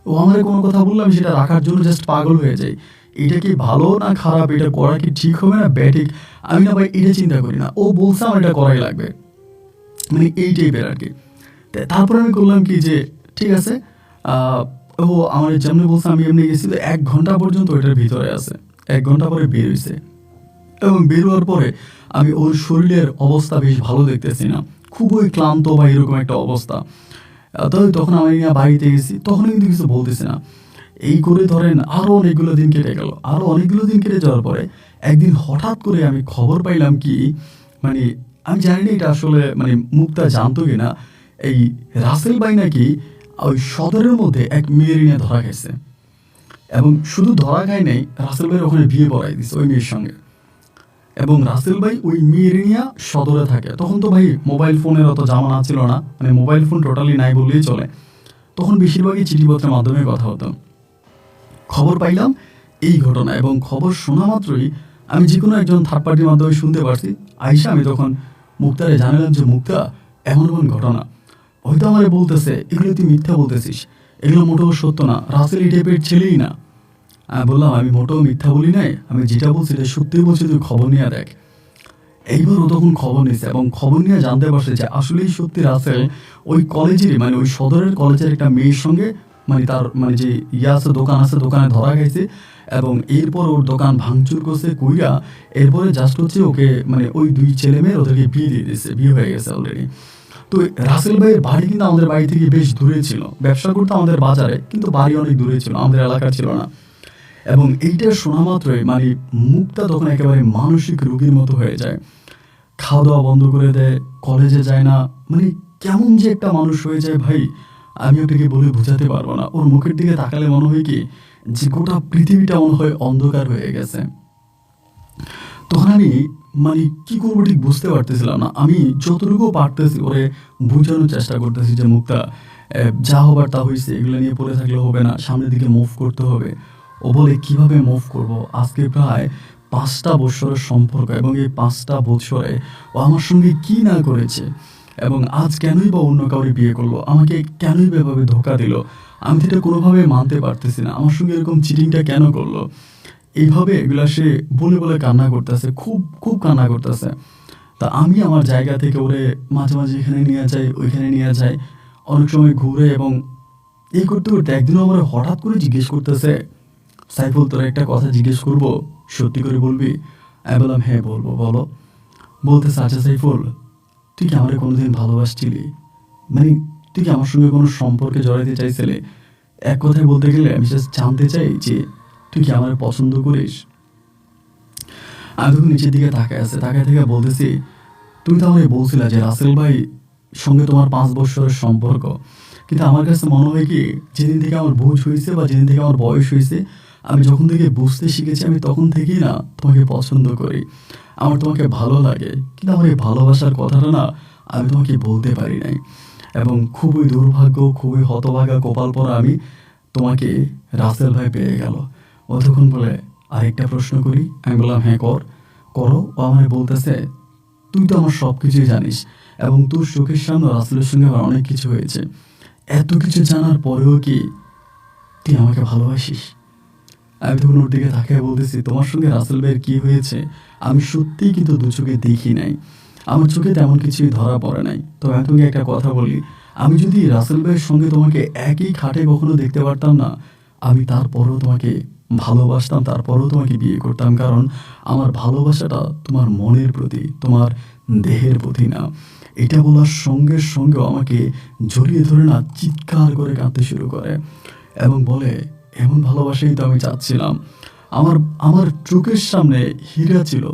ও আমার কোনো কথা বললে আমি সেটা রাখার জন্য জাস্ট পাগল হয়ে যাই। এটা কি ভালো না খারাপ, এটা করা কি ঠিক হবে না ব্যাঠিক, আমি না ভাই এটা চিন্তা করি না, ও বলছে আমার এটা করাই লাগবে, মানে এই টাইপের আর কি। তারপরে আমি করলাম কি যে ঠিক আছে, ও আমার যেমনি বলছে আমি এমনি গেছি। তো 1 ঘন্টা পর্যন্ত ওইটার ভিতরে আছে। 1 ঘন্টা পরে বের হয়েছে, এবং বেরোয়ার পরে আমি ওর শরীরের অবস্থা বেশ ভালো দেখতেছি না, খুবই ক্লান্ত বা এরকম একটা অবস্থা। তখন আমি বাড়িতে গেছি, তখন কিন্তু কিছু বলতেছি না। এই করে ধরেন আরও অনেকগুলো দিন কেটে গেল। আরও অনেকগুলো দিন কেটে যাওয়ার পরে একদিন হঠাৎ করে আমি খবর পাইলাম কি, মানে আমি জানি না এটা আসলে মানে মুক্তা জানতো কিনা, এই রাসেল ভাই নাকি ওই সদরের মধ্যে এক মেয়ের নিয়ে ধরা গেছে। এবং শুধু ধরা খায় নাই, রাসেল ভাইয়ের ওখানে বিয়ে পড়াই দিছে ওই মেয়ের সঙ্গে। এবং রাসেল ভাই ওই মেয়ের নিয়ে সদরে থাকে। তখন তো ভাই মোবাইল ফোনের অত জামানা ছিল না, মানে মোবাইল ফোন টোটালি নাই বললেই চলে। তখন বেশিরভাগই চিঠিপত্রের মাধ্যমে কথা হতো। খবর পাইলাম এই ঘটনা, এবং খবর শোনা মাত্রই আমি যে কোনো একজন থার্ড পার্টির মাধ্যমে শুনতে পারছি। আইসা আমি তখন মুক্তারে জানালাম যে মুক্তা, এমন এমন ঘটনা। হয়তো আমারে বলতেছে এগুলো তুই মিথ্যা বলতেছিস, এগুলো মোটেও সত্য না, রাসেল এই টাইপের ছেলেই না। আমি বললাম আমি মোটেও মিথ্যা বলি নাই, আমি যেটা বলছি এটা সত্যিই বলছি, তুই খবর নিয়ে দেখ। এইবার ও তখন খবর নিয়েছে এবং খবর নিয়ে জানতে পারছে যে আসলেই সত্যি রাসেল ওই কলেজেরই, মানে ওই সদরের কলেজের একটা মেয়ের সঙ্গে, মানে তার মানে যে আছে দোকান আছে, দোকানে ধরা গেছে। এবং এরপর ওর দোকান ভাঙচুর করছে কইরা, এরপরে জাস্ট হচ্ছে ওকে মানে ওই দুই ছেলে মেয়ে ওদেরকে বিয়ে দিয়ে দিচ্ছে, বিয়ে হয়ে গেছে অলরেডি। তো রাসেল ভাইয়ের বাড়ি কিন্তু আমাদের বাড়ি থেকে বেশ দূরে ছিল, ব্যবসা করতো আমাদের বাজারে, কিন্তু বাড়ি অনেক দূরে ছিল, আমাদের এলাকা ছিল না। এবং এইটা শোনা মাত্রই মানে মুক্তা তখন একেবারে মানসিক রোগীর মতো হয়ে যায়, খাওয়া দাওয়া বন্ধ করে দেয়, কলেজে যায় না, মানে কেমন যে একটা মানুষ হয়ে যায় ভাই, আমি আপনাকে বলে বোঝাতে পারবো না। ওর মুখের দিকে তাকালে মনে হয় কি যে গোটা পৃথিবীটা মনে হয় অন্ধকার হয়ে গেছে। তখন আমি মানে কি করবো ঠিক বুঝতে পারতেছিলাম না। আমি যতটুকু পারতেছি ওরে বোঝানোর চেষ্টা করতেছি যে মুক্তা, যা হবার তা হয়েছে, এগুলো নিয়ে পড়ে থাকলে হবে না, সামনের দিকে মুভ করতে হবে। ও বলে কিভাবে মুভ করব, আজকে প্রায় 5টা বছরের সম্পর্ক, এবং এই 5টা বছরে ও আমার সঙ্গে কি না করেছে, এবং আজ কেনই বা অন্য কাউরে বিয়ে করলো, আমাকে কেনই বা এভাবে ধোকা দিল, আমি তো এটা কোনোভাবে মানতে পারতেছি না, আমার সঙ্গে এরকম চিটিংটা কেন করলো। এইভাবে এগুলা সে বলে বলে কান্না করতেছে, খুব খুব কান্না করতেছে। তা আমি আমার জায়গা থেকে ওরে মাঝে মাঝে এখানে নিয়ে যাই, ওইখানে নিয়ে যাই, অনেক সময় ঘুরে। এবং এই করতে করতে একদিন আমার হঠাৎ করে জিজ্ঞেস করতেছে, সাইফুল তোর একটা কথা জিজ্ঞেস করবো, সত্যি করে বলবি? আমি বললাম হ্যাঁ বলবো, বলো। বলতেছে আচ্ছা সাইফুল, তুই কি আমারে কোনোদিন ভালোবাসছিলি, মানে তুই কি আমার সঙ্গে কোনো সম্পর্কে জড়াইতে চাইছিলে? এক কথায় বলতে গেলে আমি জাস্ট জানতে চাই যে তুই কি আমার পছন্দ করিস। আমি তখন নিচের দিকে তাকায় আছে, তাকায় থেকে বলতেছি, তুমি তো আমাকে বলছিলা যে রাসেল ভাই সঙ্গে তোমার 5 বছরের সম্পর্ক, কিন্তু আমার কাছে মনে হয় কি যেদিন থেকে আমার বুঝ হয়েছে বা যেদিন থেকে আমার বয়স হয়েছে, আমি যখন থেকে বুঝতে শিখেছি, আমি তখন থেকেই না তোমাকে পছন্দ করি, আমার তোমাকে ভালো লাগে। কিন্তু আমার এই ভালোবাসার কথাটা না আমি তোমাকে বলতে পারি নাই, এবং খুবই দুর্ভাগ্য, খুবই হতভাগা কপাল পরা আমি, তোমাকে রাসেল ভাই পেয়ে গেল। ও তখন বলে আরেকটা প্রশ্ন করি। আমি বললাম হ্যাঁ করো। ও আমায় বলতেছে, তুই তো আমার সব কিছুই জানিস, এবং তোর চোখের সামনে রাসেলের সঙ্গে আমার অনেক কিছু হয়েছে, এত কিছু জানার পরেও কি তুই আমাকে ভালোবাসিস? আমি তখন ওর দিকে তাকিয়ে বলতেছি, তোমার সঙ্গে রাসেল ভাইয়ের কি হয়েছে আমি সত্যিই কিন্তু দু চোখে দেখি নাই, আমার চোখে তেমন কিছুই ধরা পড়ে নাই। তবে আমি তোমাকে একটা কথা বলি, আমি যদি রাসেল ভাইয়ের সঙ্গে তোমাকে একই খাটে কখনো দেখতে পারতাম না, আমি তারপরেও তোমাকে ভালোবাসতাম, তারপরেও তোমাকে বিয়ে করতাম, কারণ আমার ভালোবাসাটা তোমার মনের প্রতি, তোমার দেহের প্রতি না। এটা বলার সঙ্গে সঙ্গেও আমাকে জড়িয়ে ধরে না চিৎকার করে কাঁদতে শুরু করে, এবং বলে এমন ভালোবাসাই তো আমি চাচ্ছিলাম। আমার আমার চোখের সামনে হীরা ছিল,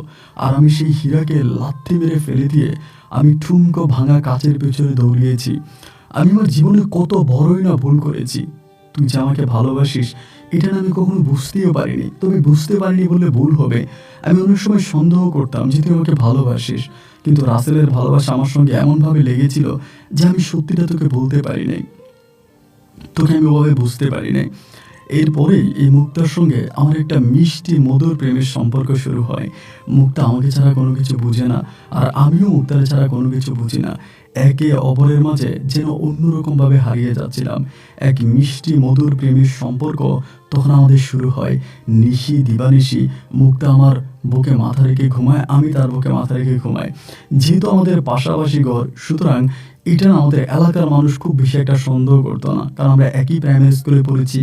আর আমি সেই হীরাকে লাথি মেরে ফেলে দিয়ে আমি ঠুমকো ভাঙা কাচের পেছনে দৌড়িয়েছি। আমি আমার জীবনে কত বড়ই না ভুল করেছি। তুই যে আমাকে ভালোবাসিস এটা না আমি কখনো বুঝতেও পারিনি, তবে বুঝতে পারিনি বললে ভুল হবে, আমি অনেক সময় সন্দেহ করতাম যে তুই আমাকে ভালোবাসিস, কিন্তু রাসেলের ভালোবাসা আমার সঙ্গে এমনভাবে লেগেছিল যে আমি সত্যিটা তোকে বলতে পারি নাই, তোকে আমি ওভাবে বুঝতে পারি নাই। এরপরেই এই মুক্তার সঙ্গে আমার একটা মিষ্টি মধুর প্রেমের সম্পর্ক শুরু হয়। মুক্তা আমাকে ছাড়া কোনো কিছু বুঝে না, আর আমিও মুক্তার ছাড়া কোনো কিছু বুঝি না। একে অপরের মাঝে যেন অন্যরকমভাবে হারিয়ে যাচ্ছিলাম। এক মিষ্টি মধুর প্রেমের সম্পর্ক তখন আমাদের শুরু হয়। নিশি দিবানিশি মুক্তা আমার বুকে মাথা রেখে ঘুমায়, আমি তার বুকে মাথা রেখে ঘুমাই। যেহেতু আমাদের পাশাপাশি ঘর, সুতরাং এটা না আমাদের এলাকার মানুষ খুব বেশি একটা সন্দেহ করতো না, কারণ আমরা একই প্রাইমারি স্কুলে পড়েছি,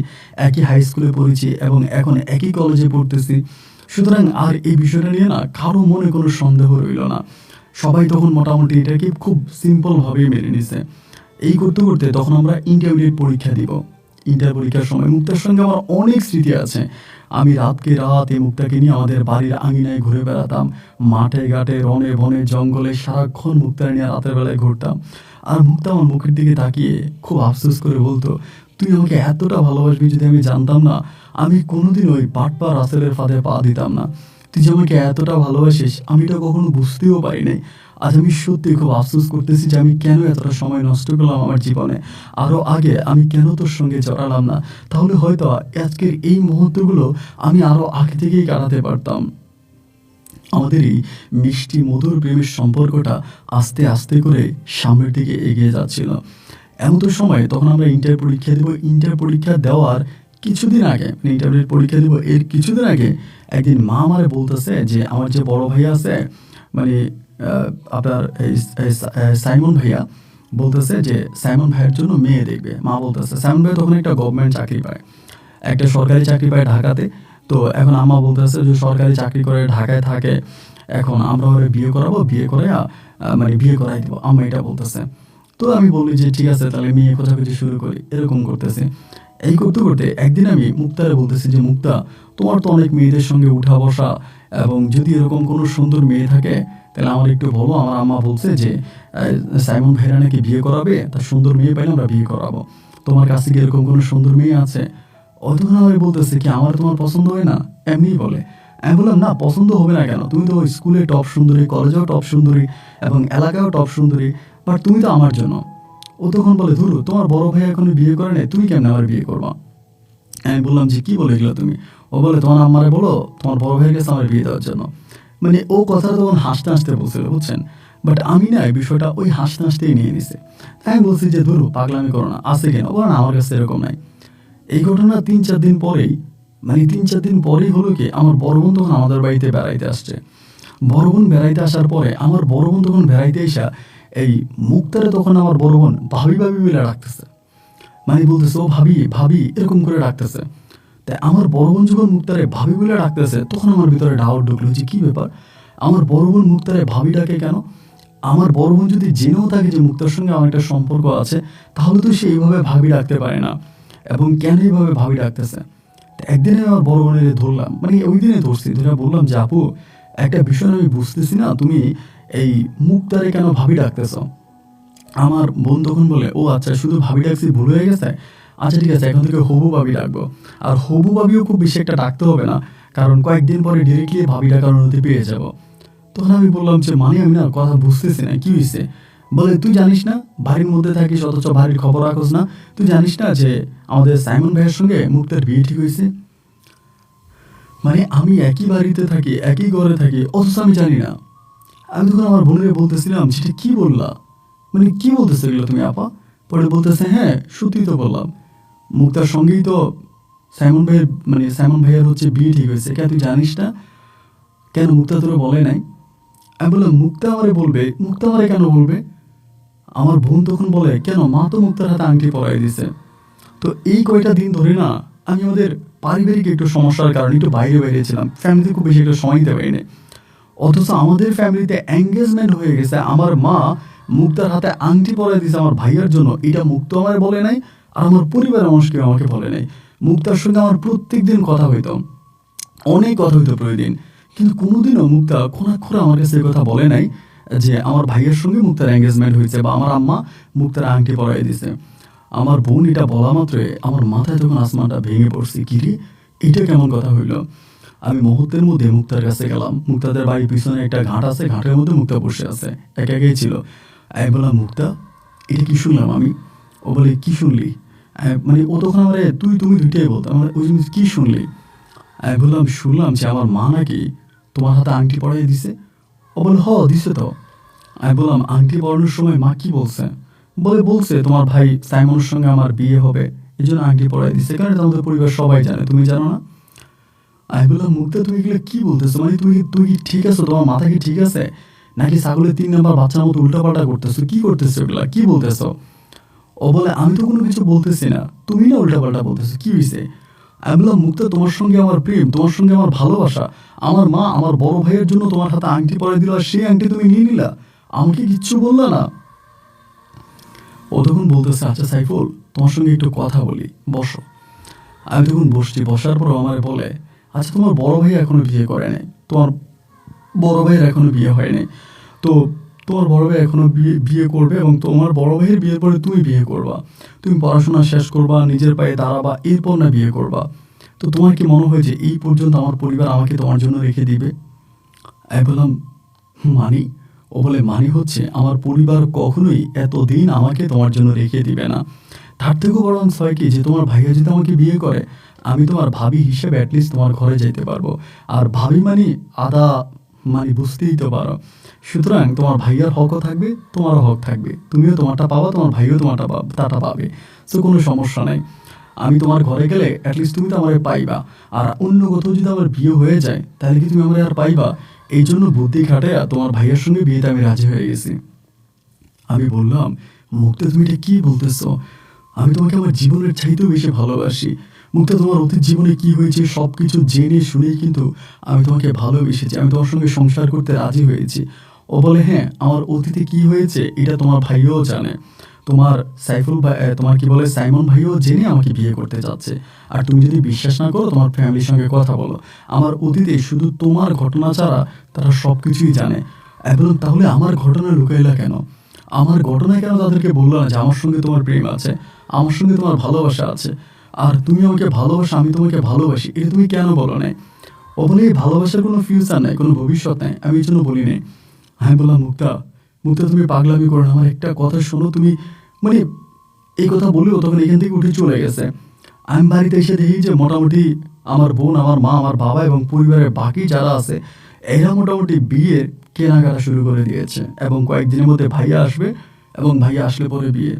একই হাই স্কুলে পড়েছি, এবং এখন একই কলেজে পড়তেছি। সুতরাং আর এই বিষয়টা নিয়ে না কারো মনে কোনো সন্দেহ রইল না। সবাই তখন মোটামুটি এটাকে খুব সিম্পলভাবেই মেনে নিছে। এই করতে করতে তখন আমরা ইন্টারমিডিয়েট পরীক্ষা দিব। ইন্টার পরীক্ষার সময় মুক্তার সঙ্গে আমার অনেক স্মৃতি আছে। আমি রাতকে রাত এই মুক্তাকে নিয়ে আমাদের বাড়ির আঙিনায় ঘুরে বেড়াতাম, মাঠে ঘাটে রনে বনে জঙ্গলে সারাক্ষণ মুক্তার নিয়ে রাতের বেলায় ঘুরতাম। আর মুক্তা আমার মুখের দিকে তাকিয়ে খুব আফসোস করে বলতো, তুই আমাকে এতটা ভালোবাসবি যদি আমি জানতাম না, আমি কোনোদিন ওই বাটপা রাসেলের ফাঁদে পা দিতাম না। তুই যে আমাকে এতটা ভালোবাসিস আমি এটা কখনো বুঝতেও পারি নাই। আজ আমি সত্যি খুব আফসোস করতেছি যে আমি কেন এতটা সময় নষ্ট করলাম আমার জীবনে। আরও আগে আমি কেন তোর সঙ্গে জড়ালাম না, তাহলে হয়তো আজকের এই মুহূর্তগুলো আমি আরও আগে থেকেই কাটাতে পারতাম। আমাদের এই মিষ্টি মধুর প্রেমের সম্পর্কটা আস্তে আস্তে করে সামনের দিকে এগিয়ে যাচ্ছিল। এমন তো সময় তখন আমরা ইন্টার পরীক্ষা দেবো, ইন্টার পরীক্ষা দেওয়ার কিছুদিন আগে, মানে ইন্টারমিডিয়েট পরীক্ষা দেবো এর কিছুদিন আগে একদিন মা আমারে বলতেছে যে আমার যে বড় ভাইয়া আছে, মানে আপনার সাইমন ভাইয়া বলতেছে যে সাইমন ভাইয়ের জন্য মেয়ে দেখবে। মা বলতেছে সাইমন ভাই তখন একটা গভর্নমেন্ট চাকরি পায়, একটা সরকারি চাকরি পায় ঢাকাতে। তো এখন আম্মা বলতেছে যে সরকারি চাকরি করে ঢাকায় থাকে, এখন আমরা ওরা বিয়ে করাবো, বিয়ে করে মানে বিয়ে করাই দেবো, আম্মা এটা বলতেছে। তো আমি বলি যে ঠিক আছে তাহলে মেয়ে খোঁজাখুঁজি শুরু করি, এরকম করতেছে। এই করতে করতে একদিন আমি মুক্তারে বলতেছি যে মুক্তা, তোমার তো অনেক মেয়েদের সঙ্গে উঠা বসা, এবং যদি এরকম কোনো সুন্দর মেয়ে থাকে তাহলে আমার একটু বলো। আমার আম্মা বলছে যে সাইমন ভাইরা নাকি বিয়ে করাবে, তার সুন্দর মেয়ে পাইলে আমরা বিয়ে করাবো, তোমার কাছে কি এরকম কোনো সুন্দর মেয়ে আছে? অতক্ষণ আমি বলতেছে কি আমার তোমার পছন্দ হয় না, এমনিই বলে। আমি বললাম না, পছন্দ হবে না কেন, তুমি তো স্কুলে টপ সুন্দরী, কলেজেও টপ সুন্দরী, এবং এলাকায়ও টপ সুন্দরী, বাট তুমি তো আমার জন্য। ও তখন বলে ধরু তোমার বড় ভাই এখনো বিয়ে করে নাই, তুমি কেমন আমার বিয়ে করবা? আমি বললাম যে কি বলে এগুলো তুমি? ও বলে তোমার আম্মারে বলো তোমার বড় ভাইয়ের কাছে আমার বিয়ে দেওয়ার জন্য। মানে ও কথাটা তখন হাসতে হাসতে বলছিল, বুঝছেন? বাট আমি না এই বিষয়টা ওই হাসতে হাসতেই নিয়ে নিছি। আমি বলছি যে ধরু পাগলামি করো না, আছে কেন? বলো না আমার কাছে এরকম নাই। এই ঘটনা ৩-৪ দিন পরেই, মানে ৩-৪ দিন পরেই হলো কি আমার বড় বোন তখন আমাদের বাড়িতে বেড়াইতে আসছে। বড় বোন বেড়াইতে আসার পরে আমার বড় বোন তখন বেড়াইতে এসা এই মুক্তারে তখন আমার বড় বোন ভাবি ভাবি মিলে ডাকতেছে, মানে বলতেছে ও ভাবি ভাবি এরকম করে ডাকতেছে। তাই আমার বড় বোন যখন মুক্তারে ভাবি বলে ডাকতেছে তখন আমার ভিতরে ডাউট ঢুকলো যে কী ব্যাপার, আমার বড় বোন মুক্তারে ভাবি ডাকে কেন? আমার বড় বোন যদি জেনেও থাকে যে মুক্তার সঙ্গে আমার একটা সম্পর্ক আছে, তাহলে তো সে এইভাবে ভাবি ডাকতে পারে না, এবং কেন এইভাবে ভাবি ডাকতেছে? একদিনে আমার বড় বোনের ধরলাম, মানে ওই দিনে ধরছি, ধরে বললাম যে আপু একটা বিষয় আমি বুঝতেছি না, তুমি এই মুক্তারে কেন ভাবি ডাকতেছ? আমার বোন তখন বলে ও আচ্ছা শুধু ভাবি ডাকছি, ভুল হয়ে গেছে, আচ্ছা ঠিক আছে এখন থেকে হবু ভাবি ডাকবো। আর হবু ভাবিও খুব বেশি একটা ডাকতে হবে না, কারণ কয়েকদিন পরে ডিরেক্টলি ভাবি ডাকার অনুমতি পেয়ে যাব। তখন আমি বললাম যে মানে আমি না কথা বুঝতেছি না, কি হয়েছে? বলে তুই জানিস না বাড়ির মধ্যে থাকিস অথচ বাড়ির খবর রাখোস না, তুই জানিস না যে আমাদের সাইমন ভাইয়ের সঙ্গে মুক্তার বিয়ে ঠিক হয়েছে? মানে আমি একই বাড়িতে থাকি, একই ঘরে থাকি, অথচ আমি জানি না। আমি তখন আমার বোনের বলতেছিলাম সেটা কি বললা, মানে কি বলতেছে এগুলো তুমি আপা? পরে বলতেছে হ্যাঁ সত্যিই তো বললাম, মুক্তার সঙ্গেই তো সাইমন ভাইয়ের, মানে সাইমন ভাইয়ের হচ্ছে বিয়ে ঠিক হয়েছে, কেন তুই জানিস না? কেন মুক্তা তোরা বলে নাই? আমি বললাম মুক্তা আমারে বলবে, মুক্তা আমারে কেন বলবে? আমার বোন তখন বলে কেন, মা তো মুক্তার হাতে আংটি পরাই দিছে। তো এই কয়টা দিন ধরে না আমি আমাদের পারিবারিক একটু সমস্যার কারণে একটু বাইরে বাইরে ছিলাম, ফ্যামিলিতে খুব বেশি একটু সময় দিতে পারিনি। অথচ আমাদের ফ্যামিলিতে এঙ্গেজমেন্ট হয়ে গেছে, আমার মা মুক্তার হাতে আংটি পরাই দিছে আমার ভাইয়ার জন্য, এটা মুক্ত আমার বলে নাই, আর আমার পরিবারের মানুষ কেউ আমাকে বলে নাই। মুক্তার সঙ্গে আমার প্রত্যেক দিন কথা হইতো, অনেক কথা হইতো প্রতিদিন, কিন্তু কোনোদিনও মুক্তা খোঁড়াখোঁড়া আমার কাছে কথা বলে নাই যে আমার ভাইয়ের সঙ্গে মুক্তার এঙ্গেজমেন্ট হয়েছে বা আমার আম্মা মুক্তার আংটি পরাই দিছে। আমার বোন এটা বলা মাত্রই আমার মাথায় তখন আসমানটা ভেঙে পড়ছে, কিরে এটা কেমন কথা হইল? আমি মুহূর্তের মধ্যে মুক্তার কাছে গেলাম। মুক্তাদের বাড়ির পিছনে একটা ঘাট আছে, ঘাটের মধ্যে মুক্তা বসে আছে, একা একাই ছিল। আমি বললাম মুক্তা এটা কি শুনলাম আমি? ও বলে কি শুনলি? মানে ও তখন আমার তুই তুমি দুইটাই বলতো, আমার ওই জিনিস কী শুনলি? আমি বললাম শুনলাম যে আমার মা নাকি তোমার হাতে আংটি পরাই দিছে। ও বলে হ দিছে তো। আমি বললাম আংটি পরানোর সময় মা কি বলছে? বলছে তোমার ভাই সাইমনের সঙ্গে আমার বিয়ে হবে, এই জন্য আংটি পরাই দিছে, কারণ এটা আমাদের পরিবার সবাই জানে, তুমি জানো না? আমি বললাম মুক্তা তুমি এগুলো কি বলতেছো, মানে তুই কি ঠিক আছো, তোমার মাথা কি ঠিক আছে, নাকি ছাগলের 3 নাম্বার বাচ্চার মতো উল্টাপাল্টা করতেছো, কি করতেছো এগুলা, কি বলতেছো? ও বলে আমি তো কোনো কিছু বলতেছি না, তুমি না উল্টাপাল্টা বলতেছো, কি হয়েছে? আমি বললাম মুক্তা তোমার সঙ্গে আমার প্রেম, তোমার সঙ্গে আমার ভালোবাসা, আমার মা আমার বড় ভাইয়ের জন্য তোমার হাতে আংটি পরাই দিল, আর সেই আংটি তুমি নিয়ে নিলা, আমাকে কিচ্ছু বললা না। ও তখন বলতেছে আচ্ছা সাইফুল তোমার সঙ্গে একটু কথা বলি, বসো। আমি তখন বসছি, বসার পর আমার বলে আচ্ছা তোমার বড় ভাই এখনো বিয়ে করে নাই, তোমার বড় ভাইয়ের এখনো বিয়ে হয় নাই, তো তোমার বড় ভাই এখনো বিয়ে বিয়ে করবে এবং তোমার বড় ভাইয়ের বিয়ের পরে তুমি বিয়ে করবা, তুমি পড়াশোনা শেষ করবা, নিজের পায়ে দাঁড়াবা, এরপর না বিয়ে করবা। তো তোমার কি মনে হয় যে এই পর্যন্ত আমার পরিবার আমাকে তোমার জন্য রেখে দিবে? আমি বললাম, মানি? ও বলে, মানি হচ্ছে আমার পরিবার কখনোই এতদিন আমাকে তোমার জন্য রেখে দিবে না। তার থেকেও বরং হয় কি যে তোমার ভাইয়া যদি আমাকে বিয়ে করে, আমি তোমার ভাবি হিসেবে অ্যাটলিস্ট তোমার ঘরে যেতে পারবো। আর ভাবি মানে আদা, মানে বুঝতেই তো পারো। সুতরাং তোমার ভাইয়ার হকও থাকবে, তোমারও হক থাকবে, তুমিও তোমারটা পাবা, তোমার ভাইও তারটা পাবে। সো কোনো সমস্যা নাই। আমি তোমার ঘরে গেলে অ্যাটলিস্ট তুমি তো আমার পাইবা। আর অন্য কোথাও যদি আমার বিয়ে হয়ে যায় তাহলে কি তুমি আমার আর পাইবা? এই জন্য বুদ্ধি খাটে তোমার ভাইয়ের সঙ্গে বিয়েতে আমি রাজি হয়ে গেছি। আমি বললাম, মুক্তা তুমি এটা কি বলতেছো? আমি তোমাকে আমার জীবনের চাইতেও বেশি ভালোবাসি। মুক্তা, তোমার অতীত জীবনে কি হয়েছে সব কিছু জেনে শুনেই কিন্তু আমি তোমাকে ভালোবেসেছি, আমি তোমার সঙ্গে সংসার করতে রাজি হয়েছি। ও বলে, হ্যাঁ, আমার অতীতে কি হয়েছে এটা তোমার ভাইও জানে। তোমার সাইফুল ভাই, তোমার কি বলে সাইমন ভাইও জেনে আমাকে বিয়ে করতে যাচ্ছে। আর তুমি যদি বিশ্বাস না করো তোমার ফ্যামিলির সঙ্গে কথা বলো, আমার অতীতে শুধু তোমার ঘটনা ছাড়া তারা সব কিছুই জানে। এবং তাহলে আমার ঘটনা লুকাইলা কেন? আমার ঘটনায় কেন তাদেরকে বললো না যে আমার সঙ্গে তোমার প্রেম আছে, আমার সঙ্গে তোমার ভালোবাসা আছে, আর তুমি আমাকে ভালোবাসো, আমি তোমাকে ভালোবাসি, এটা তুমি কেন বলো নাই? ও বলে, এই ভালোবাসার কোনো ফিউচার নাই, কোনো ভবিষ্যৎ নাই, আমি এই জন্য বলি নাই। আমি বললাম, মুক্তা, মুক্তা তুমি পাগলামি করো না, আমার একটা কথা শোনো। তুমি মানে এই কথা বলেও তখন এখান থেকে উঠে চলে গেছে। আমি বাড়িতে এসে দেখি যে মোটামুটি আমার বোন, আমার মা, আমার বাবা এবং পরিবারের বাকি যারা আছে এরা মোটামুটি বিয়ের কেনাকাটা শুরু করে দিয়েছে এবং কয়েকদিনের মধ্যে ভাইয়া আসবে এবং ভাইয়া আসলে পরে বিয়ে।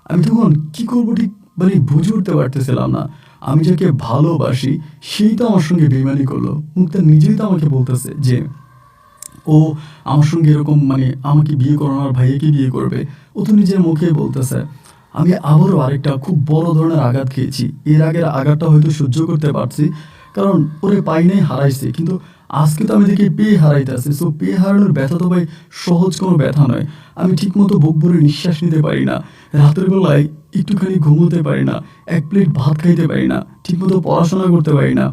আমি তখন কি করবো ঠিক মানে বুঝে উঠতে পারতেছিলাম না। আমি যাকে ভালোবাসি সেই তো আমার সঙ্গে বেইমানি করলো। মুক্তা নিজেই তো আমাকে বলতেছে যে ও আমার সঙ্গে এরকম মানে আমাকে বিয়ে করানোর ভাইয়াকে বিয়ে করবে, ও তো নিজের মুখেই বলতেছে। আমি আবারও আরেকটা খুব বড় ধরনের আঘাত খেয়েছি। এর আগের আঘাতটা হয়তো সহ্য করতে পারছি, কারণ ওরে পাই নাই, হারাইছি, কিন্তু আজকে তো আমি দেখি পেয়ে হারাইতেছি। সো পেয়ে হারানোর ব্যথা তো ভাই সহজ কোনো ব্যথা নয়। আমি ঠিকমতো বুক ভরে নিঃশ্বাস নিতে পারি না, রাতের বেলায় একটুখানি ঘুমোতে পারি না, এক প্লেট ভাত খাইতে পারি না, ঠিকমতো পড়াশোনা করতে পারি না।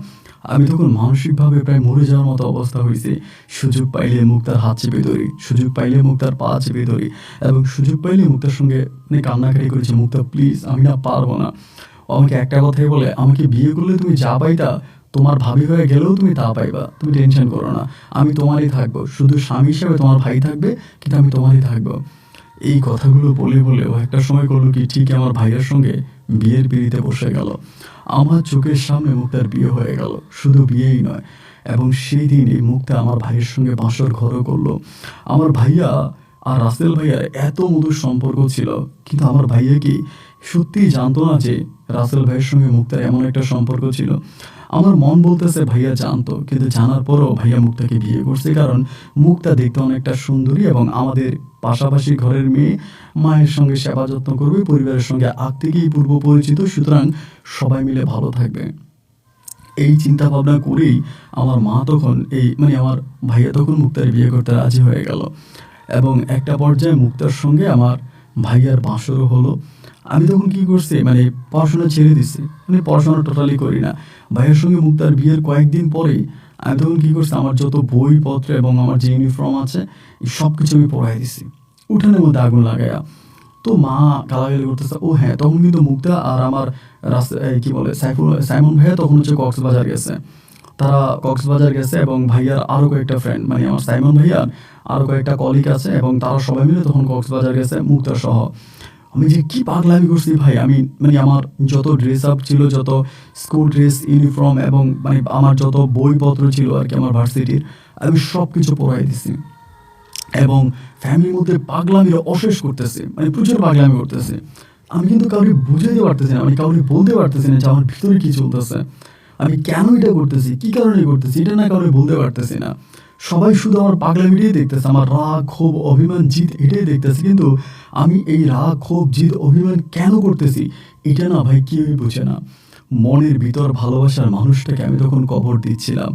আমি তখন মানসিকভাবে প্রায় মরে যাওয়ার মতো অবস্থা হয়েছে। সুযোগ পাইলে মুক্তার হাত চেপে ধরি, সুযোগ পাইলে মুক্তার পা চেপে ধরি এবং সুযোগ পাইলে মুক্তার সঙ্গে মানে কান্নাকাটি করেছে, মুক্তা প্লিজ, আমি না পারবো না। ও আমাকে একটা কথাই বলে, আমাকে বিয়ে করলে তুমি যা পাইতা তোমার ভাবি হয়ে গেলেও তুমি তা পাইবা, তুমি টেনশন করো না, আমি তোমারই থাকবো, শুধু স্বামী হিসেবে তোমার ভাই থাকবে, কিন্তু আমি তোমারই থাকবো। এই কথাগুলো বলে বলে ও একটা সময় করলো কি, ঠিক আমার ভাইয়ের সঙ্গে বিয়ের পিঁড়িতে বসে গেল। আমার চোখের সামনে মুক্তার বিয়ে হয়ে গেল, শুধু বিয়েই নয়, এবং সেই দিনই মুক্তা আমার ভাইয়ের সঙ্গে বাসর ঘরও করলো। আমার ভাইয়া আর রাসেল ভাইয়ার এত মধুর সম্পর্ক ছিল, কিন্তু আমার ভাইয়া কি সত্যিই জানতো না যে রাসেল ভাইয়ের সঙ্গে মুক্তার এমন একটা সম্পর্ক ছিল? আমার মন বলতেছে ভাইয়া জানতো, কিন্তু জানার পরও ভাইয়া মুক্তাকে বিয়ে করছে, কারণ মুক্তা দেখতে অনেকটা সুন্দরী এবং আমাদের পাশাপাশি ঘরের মেয়ে, মায়ের সঙ্গে সেবা যত্ন করবে, পরিবারের সঙ্গে আগ থেকেই পূর্ব পরিচিত, সুতরাং সবাই মিলে ভালো থাকবে। এই চিন্তা ভাবনা করেই আমার মা তখন এই মানে আমার ভাইয়া তখন মুক্তার বিয়ে করতে রাজি হয়ে গেল এবং একটা পর্যায়ে মুক্তার সঙ্গে আমার ভাইয়ার বাঁশরও হলো। আমি তখন কি করছি, মানে পড়াশোনা ছেড়ে দিছি, মানে পড়াশোনা টোটালি করি না। ভাইয়ের সঙ্গে মুক্তার বিয়ের কয়েকদিন পরেই আমি তখন কি করছি, আমার যত বইপত্র এবং আমার যে ইউনিফর্ম আছে সব কিছু আমি পড়াই দিছি উঠানের মধ্যে আগুন লাগাইয়া। তো মা গালাগালি করতেছে। ও হ্যাঁ, তখন কিন্তু মুক্তা আর আমার কি বলে সাইমন ভাইয়া তখন হচ্ছে কক্সবাজার গেছে। তারা কক্সবাজার গেছে এবং ভাইয়ার আরও কয়েকটা ফ্রেন্ড, মানে আমার সাইমন ভাইয়ার আরও কয়েকটা কলিগ আছে এবং তারা সবাই মিলে তখন কক্সবাজার গেছে মুক্তার সহ। আমি যে কি পাগলামি করছি ভাই, আমি মানে আমার যত ড্রেস আপ ছিল, যত স্কুল ড্রেস, ইউনিফর্ম এবং মানে আমার যত বইপত্র ছিল আর কি আমার ভার্সিটির, আমি সব কিছু পড়াই দিছি এবং ফ্যামিলির মধ্যে পাগলামিরা অশেষ করতেছে, মানে প্রচুর পাগলামি করতেছে। আমি কিন্তু কাউকে বুঝাইতে পারতেছি না, আমি কাউকে বলতে পারতেছি না যে আমার ভিতরে কি চলতেছে, আমি কেন এটা করতেছি, কি কারণে করতেছি, এটা না কাউকে বলতে পারতেছি না। সবাই শুধু আমার পাগলামিটাই দেখতেছে, আমার রাগ, ক্ষোভ, অভিমান, জিদ এটাই দেখতেছে, কিন্তু আমি এই রাগ, ক্ষোভ, জিদ, অভিমান কেন করতেছি এটা না ভাই কেউই বুঝে না। মনের ভিতর ভালোবাসার মানুষটাকে আমি তখন কবর দিচ্ছিলাম।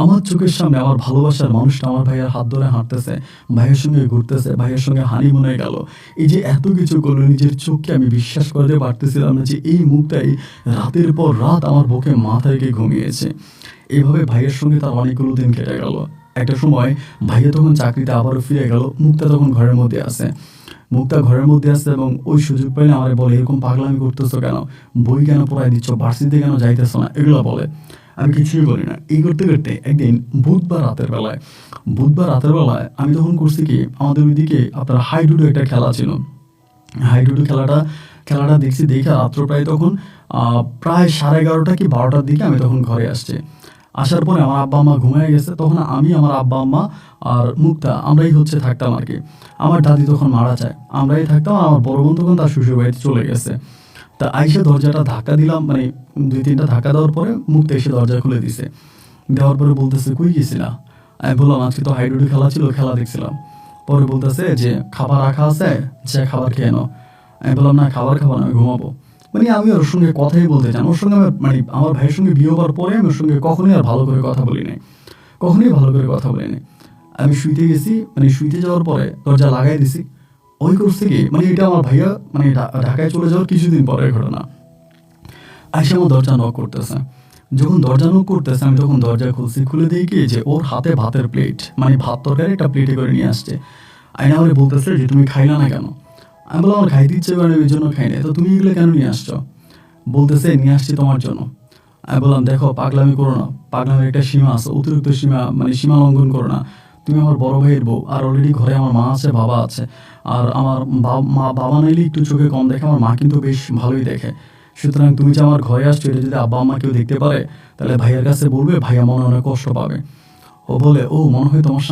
আমার চোখের সামনে আমার ভালোবাসার মানুষটা আমার ভাইয়ের হাত ধরে হাঁটতেছে, ভাইয়ের সঙ্গে ঘুরতেছে, ভাইয়ের সঙ্গে হানিমুনে গেল, এই যে এত কিছু করলো, নিজের চোখকে আমি বিশ্বাস করতে পারতেছিলাম না যে এই মুখটাই রাতের পর রাত আমার বুকে মাথা রেখে ঘুমিয়েছে। এভাবে ভাইয়ের সঙ্গে তার অনেকগুলো দিন কেটে গেল। একটা সময় ভাইয়া তখন চাকরিতে আবারও ফিরে গেল, মুক্তা তখন ঘরের মধ্যে আছে। মুক্তা ঘরের মধ্যে আছে এবং ওই সুযোগ পাইলে আমার বলে, এরকম পাগলামি করতেছো কেন, বই কেন পড়াই দিচ্ছ, ভার্সিটিতে কেন যাইতেছো না, এগুলো বলে। আমি কিছুই বলি না। এই করতে করতে একদিন বুধবার রাতের বেলায় আমি তখন করছি কি, আমাদের ওইদিকে আপনার হাইডুডু একটা খেলা ছিল। হাইডুডু খেলাটা দেখছি, দেখে রাত্র প্রায় তখন প্রায় 11:30 কি 12টার দিকে আমি তখন ঘরে আসছি। আসার পরে আমার আব্বা আম্মা ঘুমিয়ে গেছে। তখন আমি, আমার আব্বা আম্মা আর মুক্তা আমরাই থাকতাম আর কি। আমার দাদি তখন মারা যায়, আমরাই থাকতাম। আমার বড় বোন তখন তার শ্বশুর বাড়িতে চলে গেছে। তা আইসা দরজাটা ধাক্কা দিলাম, মানে 2-3টা ধাক্কা দেওয়ার পরে মুক্তা এসে দরজা খুলে দিছে। দেওয়ার পরে বলতেছে, কই গেছিলা? আমি বললাম, আজকে তো হাইডুডু খেলা ছিল, খেলা দেখছিলাম। পরে বলতেছে যে খাবার রাখা আছে, যে খাবার খেয়ে নাও। আমি বললাম, না খাবার খাবো না, আমি ঘুমাবো। মানে আমি ওর সঙ্গে কথাই বলতে চান। ওর সঙ্গে মানে আমার ভাইয়ের সঙ্গে বিয়ে হওয়ার পরে আমি ওর সঙ্গে কখনোই আর ভালো করে কথা বলি নাই, আমি শুইতে গেছি, মানে শুইতে যাওয়ার পরে দরজা লাগাই দিছি। ওই করছে কি, মানে এটা আমার ভাইয়া মানে ঢাকায় চলে যাওয়ার কিছুদিন পরের ঘটনা। আইসা আমার দরজা নক করতেছে। যখন দরজা নক করতেছে আমি তখন দরজা খুলছি, খুলে দিই কি যে ওর হাতে ভাতের প্লেট, মানে ভাত তরকারি একটা প্লেটে করে নিয়ে আসছে। আইনা আমার বলতেছে যে তুমি খাইলা না কেন? আমি বললাম, আমার খাইতে ইচ্ছে করে, ওই জন্য খাই না। তো তুমি এগুলো কেন নিয়ে আসছো? বলতেছে, নিয়ে আসছি তোমার জন্য। আমি বললাম, দেখো পাগলামি করো না, পাগলামির একটা সীমা আছে, অতিরিক্ত সীমা মানে সীমা লঙ্ঘন করো না। তুমি আমার বড় ভাইয়ের বউ, আর অলরেডি ঘরে আমার মা আছে, বাবা আছে। আর আমার বাবা নাইলে একটু চোখে কম দেখে, আমার মা কিন্তু বেশ ভালোই দেখে। সুতরাং তুমি যে আমার ঘরে আসছো, এটা যদি আব্বা আম্মা কেউ দেখতে পারে, তাহলে ভাইয়ের কাছে বলবে, ভাইয়া মনে অনেক কষ্ট পাবে। ও বলে, ও মনে হয় তোমার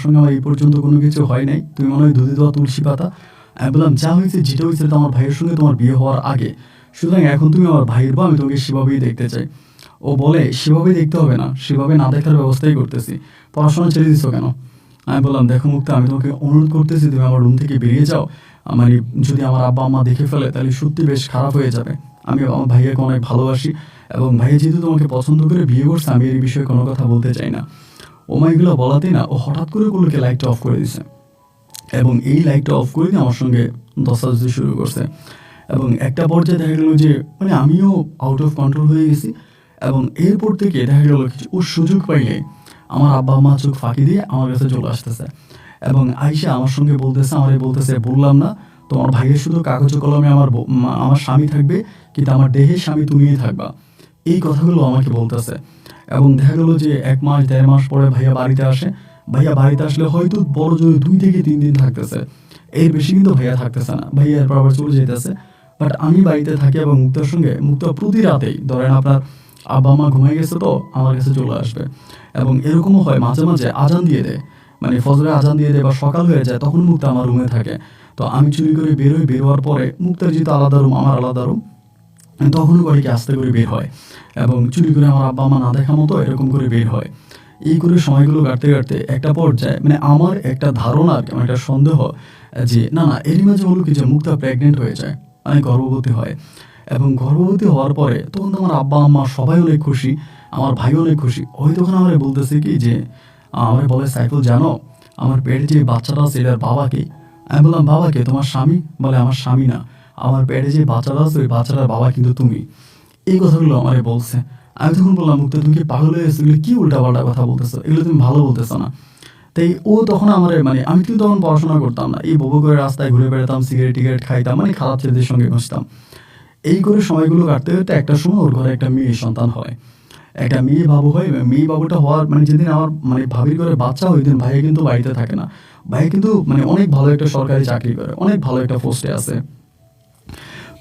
সঙ্গে আমার এই পর্যন্ত কোনো কিছু হয় নাই, তুমি মনে হয় দুধে দেওয়া তুলসী পাতা। আমি বললাম, যা হয়েছে যেটা হয়েছে তো আমার ভাইয়ের সঙ্গে তোমার বিয়ে হওয়ার আগে, সুতরাং এখন তুমি আমার ভাইয়ের বউ, আমি তোমাকে সেভাবেই দেখতে চাই। ও বলে, সেভাবে দেখতে হবে না, সেভাবে না দেখার ব্যবস্থাই করতেছি, পড়াশোনা ছেড়ে দিচ্ছ কেন? আমি বললাম, দেখো মুক্তা, আমি তোমাকে অনুরোধ করতেছি, তুমি আমার রুম থেকে বেরিয়ে যাও। মানে যদি আমার আব্বা আম্মা দেখে ফেলে তাহলে সত্যি বেশ খারাপ হয়ে যাবে। আমি আমার ভাইয়াকে অনেক ভালোবাসি, এবং ভাইয়া যেহেতু তোমাকে পছন্দ করে বিয়ে করছে, আমি এই বিষয়ে কোনো কথা বলতে চাই না। ও মাইগুলো বলাতেই না, ও হঠাৎ করে গুলোকে লাইটটা অফ করে দিছে, এবং এই লাইটটা অফ করে দিয়ে আমার সঙ্গে দস্তাদস্তি শুরু করছে। এবং একটা পর্যায়ে দেখা গেলো যে মানে আমিও আউট অফ কন্ট্রোল হয়ে গেছি। এবং এরপর থেকে দেখা গেলো কিছু ও সুযোগ পাইলে আমার আব্বা আম্মা চোখ ফাঁকি দিয়ে আমার কাছে চলে আসতেছে, এবং আইসা আমার সঙ্গে বলতেছে, বললাম না তোমার ভাইয়ের শুধু কাগজ কলমে আমার স্বামী থাকবে, কিন্তু আমার দেহের স্বামী তুমিই থাকবা। এই কথাগুলো আমাকে বলতেছে। এবং দেখা গেলো যে 1 মাস 1.5 মাস পরে ভাইয়া বাড়িতে আসে। ভাইয়া বাড়িতে আসলে হয়তো বড় জোরে 2 থেকে 3 দিন থাকতেছে, এর বেশি কিন্তু ভাইয়া থাকতেছে না, ভাইয়া এরপর আবার চলে যেতেছে। বাট আমি বাড়িতে থাকি, এবং মুক্তা প্রতি রাতেই ধরেন আপনার আব্বা মা ঘুমিয়ে গেছে তো আমার কাছে চলে আসবে। এবং এরকমও হয় মাঝে মাঝে আজান দিয়ে দেয়, মানে ফজরে আজান দিয়ে দেয় বা সকাল হয়ে যায়, তখন মুক্তা আমার রুমে থাকে। তো আমি চুরি করে বেরোয়ার পরে মুক্তার যেহেতু আলাদা রুম, আমার আলাদা রুম, তখন করে কি আস্তে করে বের হয়, এবং চুরি করে আমার আব্বা মা না দেখা মতো এরকম করে বের হয়। এই করে সময়গুলো কাটতে কাটতে একটা পর্যায়ে মানে আমার একটা ধারণা আর কি, আমার একটা সন্দেহ যে না এরই মাঝে হলো কি যে মুক্তা প্রেগনেন্ট হয়ে যায়, মানে গর্ভবতী হয়। এবং গর্ভবতী হওয়ার পরে তখন তো আমার আব্বা আম্মা সবাই অনেক খুশি, আমার ভাই অনেক খুশি। ওই তখন আমার বলতেছে কি যে আমার বলে, সাইফুল জানো আমার পেটে যে বাচ্চাটা আছে এটার বাবা কে? আমি বললাম, বাবা কে? তোমার স্বামী? বলে, আমার স্বামী না, আমার পেটে যে বাচ্চাটা আছে ওই বাচ্চাটার বাবা কিন্তু তুমি। এই কথাগুলো আমারে বলছে। আমি তখন বললাম, মুক্তা তুমি কি পাগল হয়ে গেছো? এগুলো কি উল্টাপাল্টা কথা বলতেছো, এগুলো তুমি ভালো বলতেছো না। তাই ও তখন আমার মানে আমি কিন্তু তখন পড়াশোনা করতাম না, এই বউ করে রাস্তায় ঘুরে বেড়াতাম, সিগারেট খাইতাম, মানে খারাপ ছেলেদের সঙ্গে বসতাম। এই করে সময়গুলো কাটতে কাটতে একটা সময় ওর ঘরে একটা মেয়ে সন্তান হয়, একটা মেয়ে বাবু হয়। মেয়ে বাবুটা হওয়ার মানে যেদিন আমার মানে ভাবির ঘরে বাচ্চা হয়, ওই দিন ভাইয়া কিন্তু বাড়িতে থাকে না। ভাইয়া কিন্তু মানে অনেক ভালো একটা সরকারি চাকরি করে, অনেক ভালো একটা পোস্টে আছে।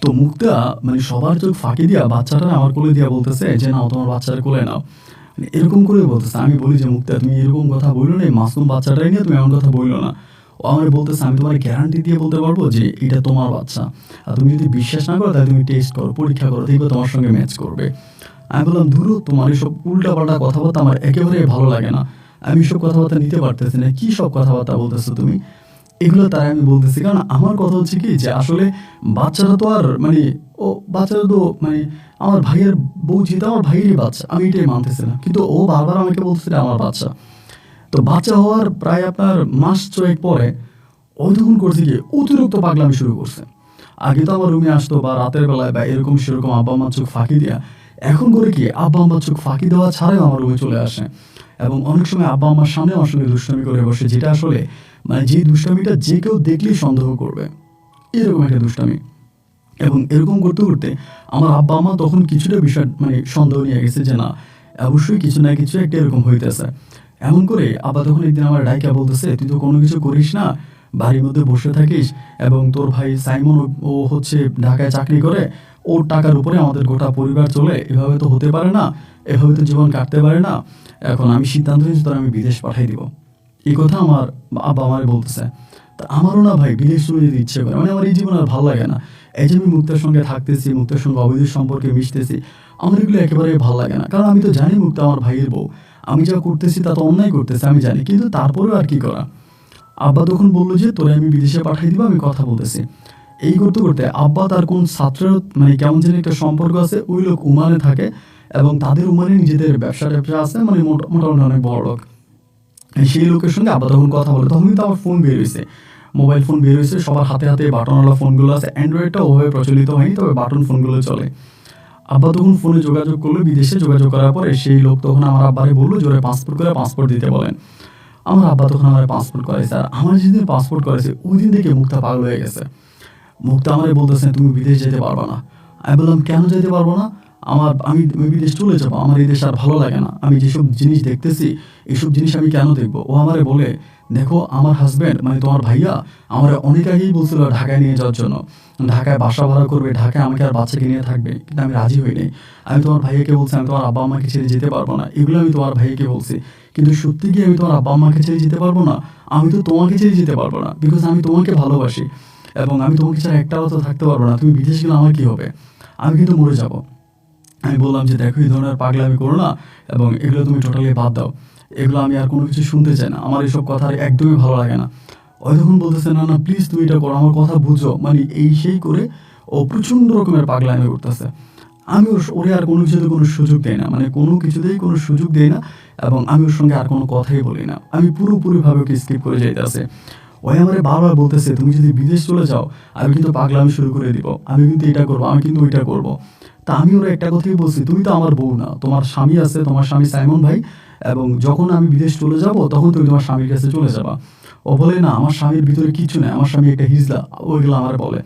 তো মুক্তা মানে সবার চোখ ফাঁকি দিয়া বাচ্চাটা আমার কোলে দিয়া বলতেছে যে নাও তোমার বাচ্চাটা কোলে নাও, মানে এরকম করে বলতেছে। আমি বলি যে মুক্তা তুমি এরকম কথা বললো না, এই মাসুম বাচ্চাটাই নিয়ে তুমি এমন কথা বললো না। ও আমার বলতেছে, আমি তোমার গ্যারান্টি দিয়ে বলতে পারবো যে এটা তোমার বাচ্চা, আর তুমি যদি বিশ্বাস না করো তাহলে তুমি টেস্ট করো, পরীক্ষা করো, দেখবে তোমার সঙ্গে ম্যাচ করবে। আমি বললাম, ধুরো তোমার এইসব উল্টাপাল্টা কথাবার্তা আমার একেবারে ভালো লাগে না, আমি সব কথাবার্তা নিতে পারতেছি না, কি সব কথাবার্তা বলতেছো তুমি? এগুলো তাই আমি বলতেছি, কারণ আমার কথা হচ্ছে কি যে আসলে বাচ্চারা তো আর মানে বাচ্চারা তো মানে আমার ভাইয়ের বউ, যেহেতু আমার ভাইয়েরই বাচ্চা, আমি এটাই মানতেছিলাম, কিন্তু ও বারবার আমাকে বলতেছিল আমার বাচ্চা। তো বাচ্চা হওয়ার প্রায় আপনার মাস 6 পরে ও তখন করছে কি অতিরিক্ত পাগলামি শুরু করছে। আগে তো আমার রুমে আসতো বা রাতের বেলায় বা এরকম সেরকম আব্বা মা চোখ ফাঁকি দিয়া, এখন করে কি আব্বা আম্মার চোখ ফাঁকি দেওয়া ছাড়াই আমার রুমে চলে আসে এবং অনেক সময় আব্বা আমার সামনে আমার সঙ্গে দুষ্টামি করে বসে, যেটা আসলে মানে যে দুষ্টামিটা যে কেউ দেখলেই সন্দেহ করবে, এরকম একটা দুষ্টামি। এবং এরকম করতে করতে আমার আব্বা আম্মা তখন কিছুটা বিষয় মানে সন্দেহ নিয়ে গেছে যে না, অবশ্যই কিছু না কিছু একটা এরকম হইতেছে। এমন করে আব্বা তখন একদিন আমার ডাইকা বলতেছে, তুই তো কোনো কিছু করিস না, বাড়ির মধ্যে বসে থাকিস এবং তোর ভাই সাইমন ও হচ্ছে ঢাকায় চাকরি করে, ওর টাকার উপরে আমাদের গোটা পরিবার চলে, এভাবে তো হতে পারে না, এভাবে তো জীবন কাটতে পারে না। এখন আমি সিদ্ধান্ত নিয়েছি তোর আমি বিদেশ পাঠিয়ে দিব। এই কথা আমার আব্বা আমারে বলতেছে। তা আমারও না ভাই বিদেশ চলে যেতে ইচ্ছে করে, মানে আমার এই জীবন আর ভালো লাগে না। এই যে আমি মুক্তার সঙ্গে থাকতেছি, মুক্তার সঙ্গে অবৈধ সম্পর্কে মিশতেছি, আমার এগুলো একেবারে ভালো লাগে না। কারণ আমি তো জানি মুক্তা আমার ভাইয়ের বউ, আমি যা করতেছি তা তো অন্যায় করতেছি আমি জানি, কিন্তু তারপরেও আর কি করা। আব্বা তখন বললো যে তোরে আমি বিদেশে পাঠিয়ে দিব, আমি কথা বলতেছি। এই করতে করতে আব্বা তার কোন ছাত্রের মানে কেমন যেন একটা সম্পর্ক আছে, ওই লোক ওমানে থাকে এবং তাদের ওমানে নিজেদের ব্যবসা ট্যাবসা আছে, মানে মোটামুটি অনেক বড় লোক। সেই লোকের সঙ্গে আব্বা তখন কথা বলে, তখন কিন্তু আমার ফোন বের হয়েছে, মোবাইল ফোন বের হয়েছে, সবার হাতে হাতে বাটনওয়ালা ফোনগুলো আছে, অ্যান্ড্রয়েডটা ওভাবে প্রচলিত হয়নি, তবে বাটন ফোনগুলো চলে। আব্বা তখন ফোনে যোগাযোগ করলো, বিদেশে যোগাযোগ করার পরে সেই লোক তখন আমার আব্বারে বললো জোরে পাসপোর্ট করে পাসপোর্ট দিতে বলেন। আমার আব্বা তখন আমার পাসপোর্ট করাইছে, আর আমার যেদিন পাসপোর্ট করেছে ওই দিন থেকে মুক্তা পাগল হয়ে গেছে। মুক্তা আমারে বলতেছে তুমি বিদেশ যেতে পারবা না। আমি বললাম কেন যেতে পারবো না, আমি বিদেশ চলে যাবো, আমার এই দেশ আর ভালো লাগে না, আমি যেসব জিনিস দেখতেছি এইসব জিনিস আমি কেন দেখবো। ও আমারে বলে, দেখো আমার হাজব্যান্ড মানে তোমার ভাইয়া আমার অনেক আগেই বলছিল ঢাকায় নিয়ে যাওয়ার জন্য, ঢাকায় বাসা ভাড়া করবে, ঢাকায় আমাকে আর বাচ্চাকে নিয়ে থাকবে, কিন্তু আমি রাজি হইনি। আমি তোমার ভাইয়াকে বলছি আমি তোমার আব্বা আম্মাকে ছেড়ে যেতে পারবো না, এগুলো আমি তোমার ভাইয়াকে বলছি, কিন্তু সত্যি কি আমি তোমার আব্বা আম্মাকে ছেড়ে যেতে পারবো না? আমি তো তোমাকে ছেড়ে যেতে পারবো না, বিকজ আমি তোমাকে ভালোবাসি এবং আমি তোমাকে ছাড়া একটা তো থাকতে পারবো না, তুমি বিদেশ গেলে আমার কী হবে, আমি কিন্তু মরে যাবো। আমি বললাম যে দেখো এই ধরনের পাগলামি করো না এবং এগুলো তুমি টোটালি বাদ দাও, এগুলো আমি আর কোনো কিছু শুনতে চাই না, আমার এইসব কথা একদমই ভালো লাগে না। ওই তখন বলতেছে না না প্লিজ তুমি এটা করো, আমার কথা বুঝো, মানে এই সেই করে ও প্রচণ্ড রকমের পাগলামি করতেছে। আমি ওরে আর কোনো কিছুতে কোনো সুযোগ দেই না, মানে কোনো কিছুতেই কোনো সুযোগ দেই না এবং আমি ওর সঙ্গে আর কোনো কথাই বলি না, আমি পুরোপুরিভাবে ওকে স্কিপ করে যাইতেছে। ওই আমারে বারবার বলতেছে তুমি যদি বিদেশ চলে যাও আমি কিন্তু পাগলামি শুরু করে দিব, আমি কিন্তু এটা করবো, আমি কিন্তু ওইটা করবো। তা আমি ওরা একটা কথাই বলছি, তুমি তো আমার বউ না, তোমার স্বামী আছে, তোমার স্বামী সাইমন ভাই, এবং যখন আমি বিদেশ চলে যাব তখন তুমি তোমার স্বামীর কাছে চলে যাবা। ও বলে না আমার স্বামীর ভিতরে কিছু নেই, আমার স্বামী একটা হিজলা, ওইগুলো আমার বলে।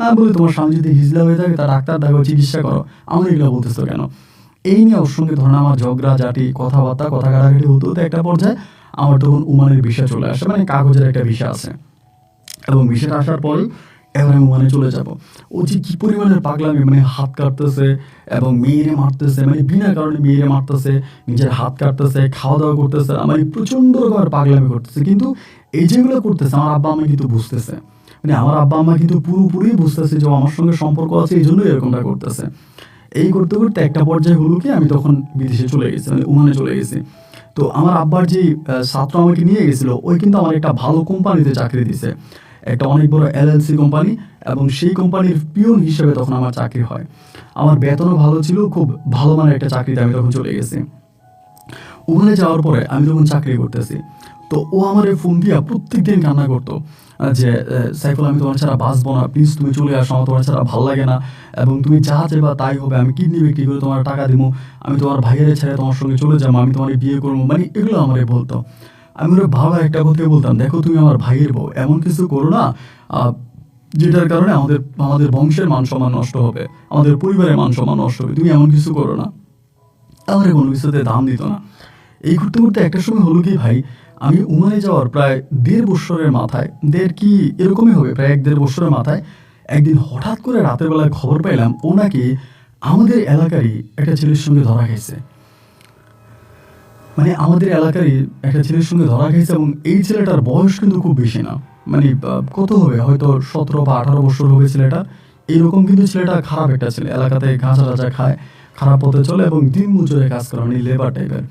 আমি বলি তোমার স্বামী যদি হিজলা হয়ে থাকে তা ডাক্তার দেখো, চিকিৎসা করো, আমার এগুলো বলতেছো কেন? এই নিয়ে ওর সঙ্গে ধরেন আমার ঝগড়া ঝাঁটি কথাবার্তা কথা কাটাকাটি হতে হতে একটা পর্যায়ে আমার তখন ওমানের ভিসা চলে আসে, মানে কাগজের একটা ভিসা আছে এবং ভিসাটা আসার পরে এবার আমি ওমানে চলে যাব। ও যে কী পরিমাণের পাগলামি, মানে হাত কাটতেছে এবং মেয়েরে মারতেছে, মানে বিনা কারণে মেয়েরে মারতেছে, নিজের হাত কাটতেছে, খাওয়া দাওয়া করতেছে, মানে প্রচণ্ড রকমের পাগলামি করতেছে। কিন্তু এই যেগুলো করতেছে আমার আব্বা আম্মা কিন্তু বুঝতেছে, মানে আমার আব্বা আম্মা কিন্তু পুরোপুরি বুঝতেছে যে আমার সঙ্গে সম্পর্ক আছে, এই জন্যই এরকমটা করতেছে। এই করতে করতে একটা পর্যায়ে হলো কি আমি তখন বিদেশে চলে গেছি, মানে ওমানে চলে গেছি। তো আমার আব্বার যে ছাত্র আমাকে নিয়ে গেছিলো ওই কিন্তু আমার একটা ভালো কোম্পানিতে চাকরি দিছে, একটা অনেক বড় এলএলসি কোম্পানি, এবং সেই কোম্পানির পিওন হিসেবে তখন আমার চাকরি হয়। আমার বেতনও ভালো ছিল, খুব ভালো মানের একটা চাকরিতে আমি তখন চলে গেছি। ওখানে যাওয়ার পরে আমি তখন চাকরি করতেছি। তো ও আমার ফোন দিয়া প্রত্যেক দিন কান্না করতো যে সাইফুল আমি তোমার ছাড়া বাঁচবো না, প্লিজ তুমি চলে আসো, আমার তোমার ছাড়া ভালো লাগে না এবং তুমি যা চাইবা তাই হবে, আমি কিডনি বিক্রি করে তোমার টাকা দিব, আমি তোমার ভাইয়ের ছেড়ে তোমার সঙ্গে চলে যাবো, আমি তোমার বিয়ে করবো, মানে এগুলো আমার বলতো। আমি ওরা ভালো একটা কথাই বলতাম, দেখো তুমি আমার ভাইয়ের বউ, এমন কিছু করো না যেটার কারণে আমাদের আমাদের বংশের মান সম্মান নষ্ট হবে, আমাদের পরিবারের মান সম্মান নষ্ট হবে, তুমি এমন কিছু করো না। আমার কোনো কিছুতে দাম দিত না। এই ঘুরতে ঘুরতে একটা সময় হলো কি ভাই, আমি ওমানে যাওয়ার প্রায় 1.5 বছরের মাথায়, কি এরকমই হবে, প্রায় 1-1.5 বছরের মাথায় একদিন হঠাৎ করে রাতের বেলায় খবর পাইলাম ও নাকি আমাদের এলাকারই একটা ছেলের সঙ্গে ধরা খাইছে, মানে আমাদের এলাকারই একটা ছেলের সঙ্গে ধরা খাইছে এবং এই ছেলেটার বয়স কিন্তু খুব বেশি না, মানে কত হবে হয়তো 17 বা 18 বছর হবে ছেলেটা। এইরকম কিন্তু ছেলেটা খারাপ একটা ছেলে, এলাকাতে গাঁজা টাজা খায়, খারাপ পথে চলে এবং দিন মজুরে কাজ করে, মানে লেবার টাইপের।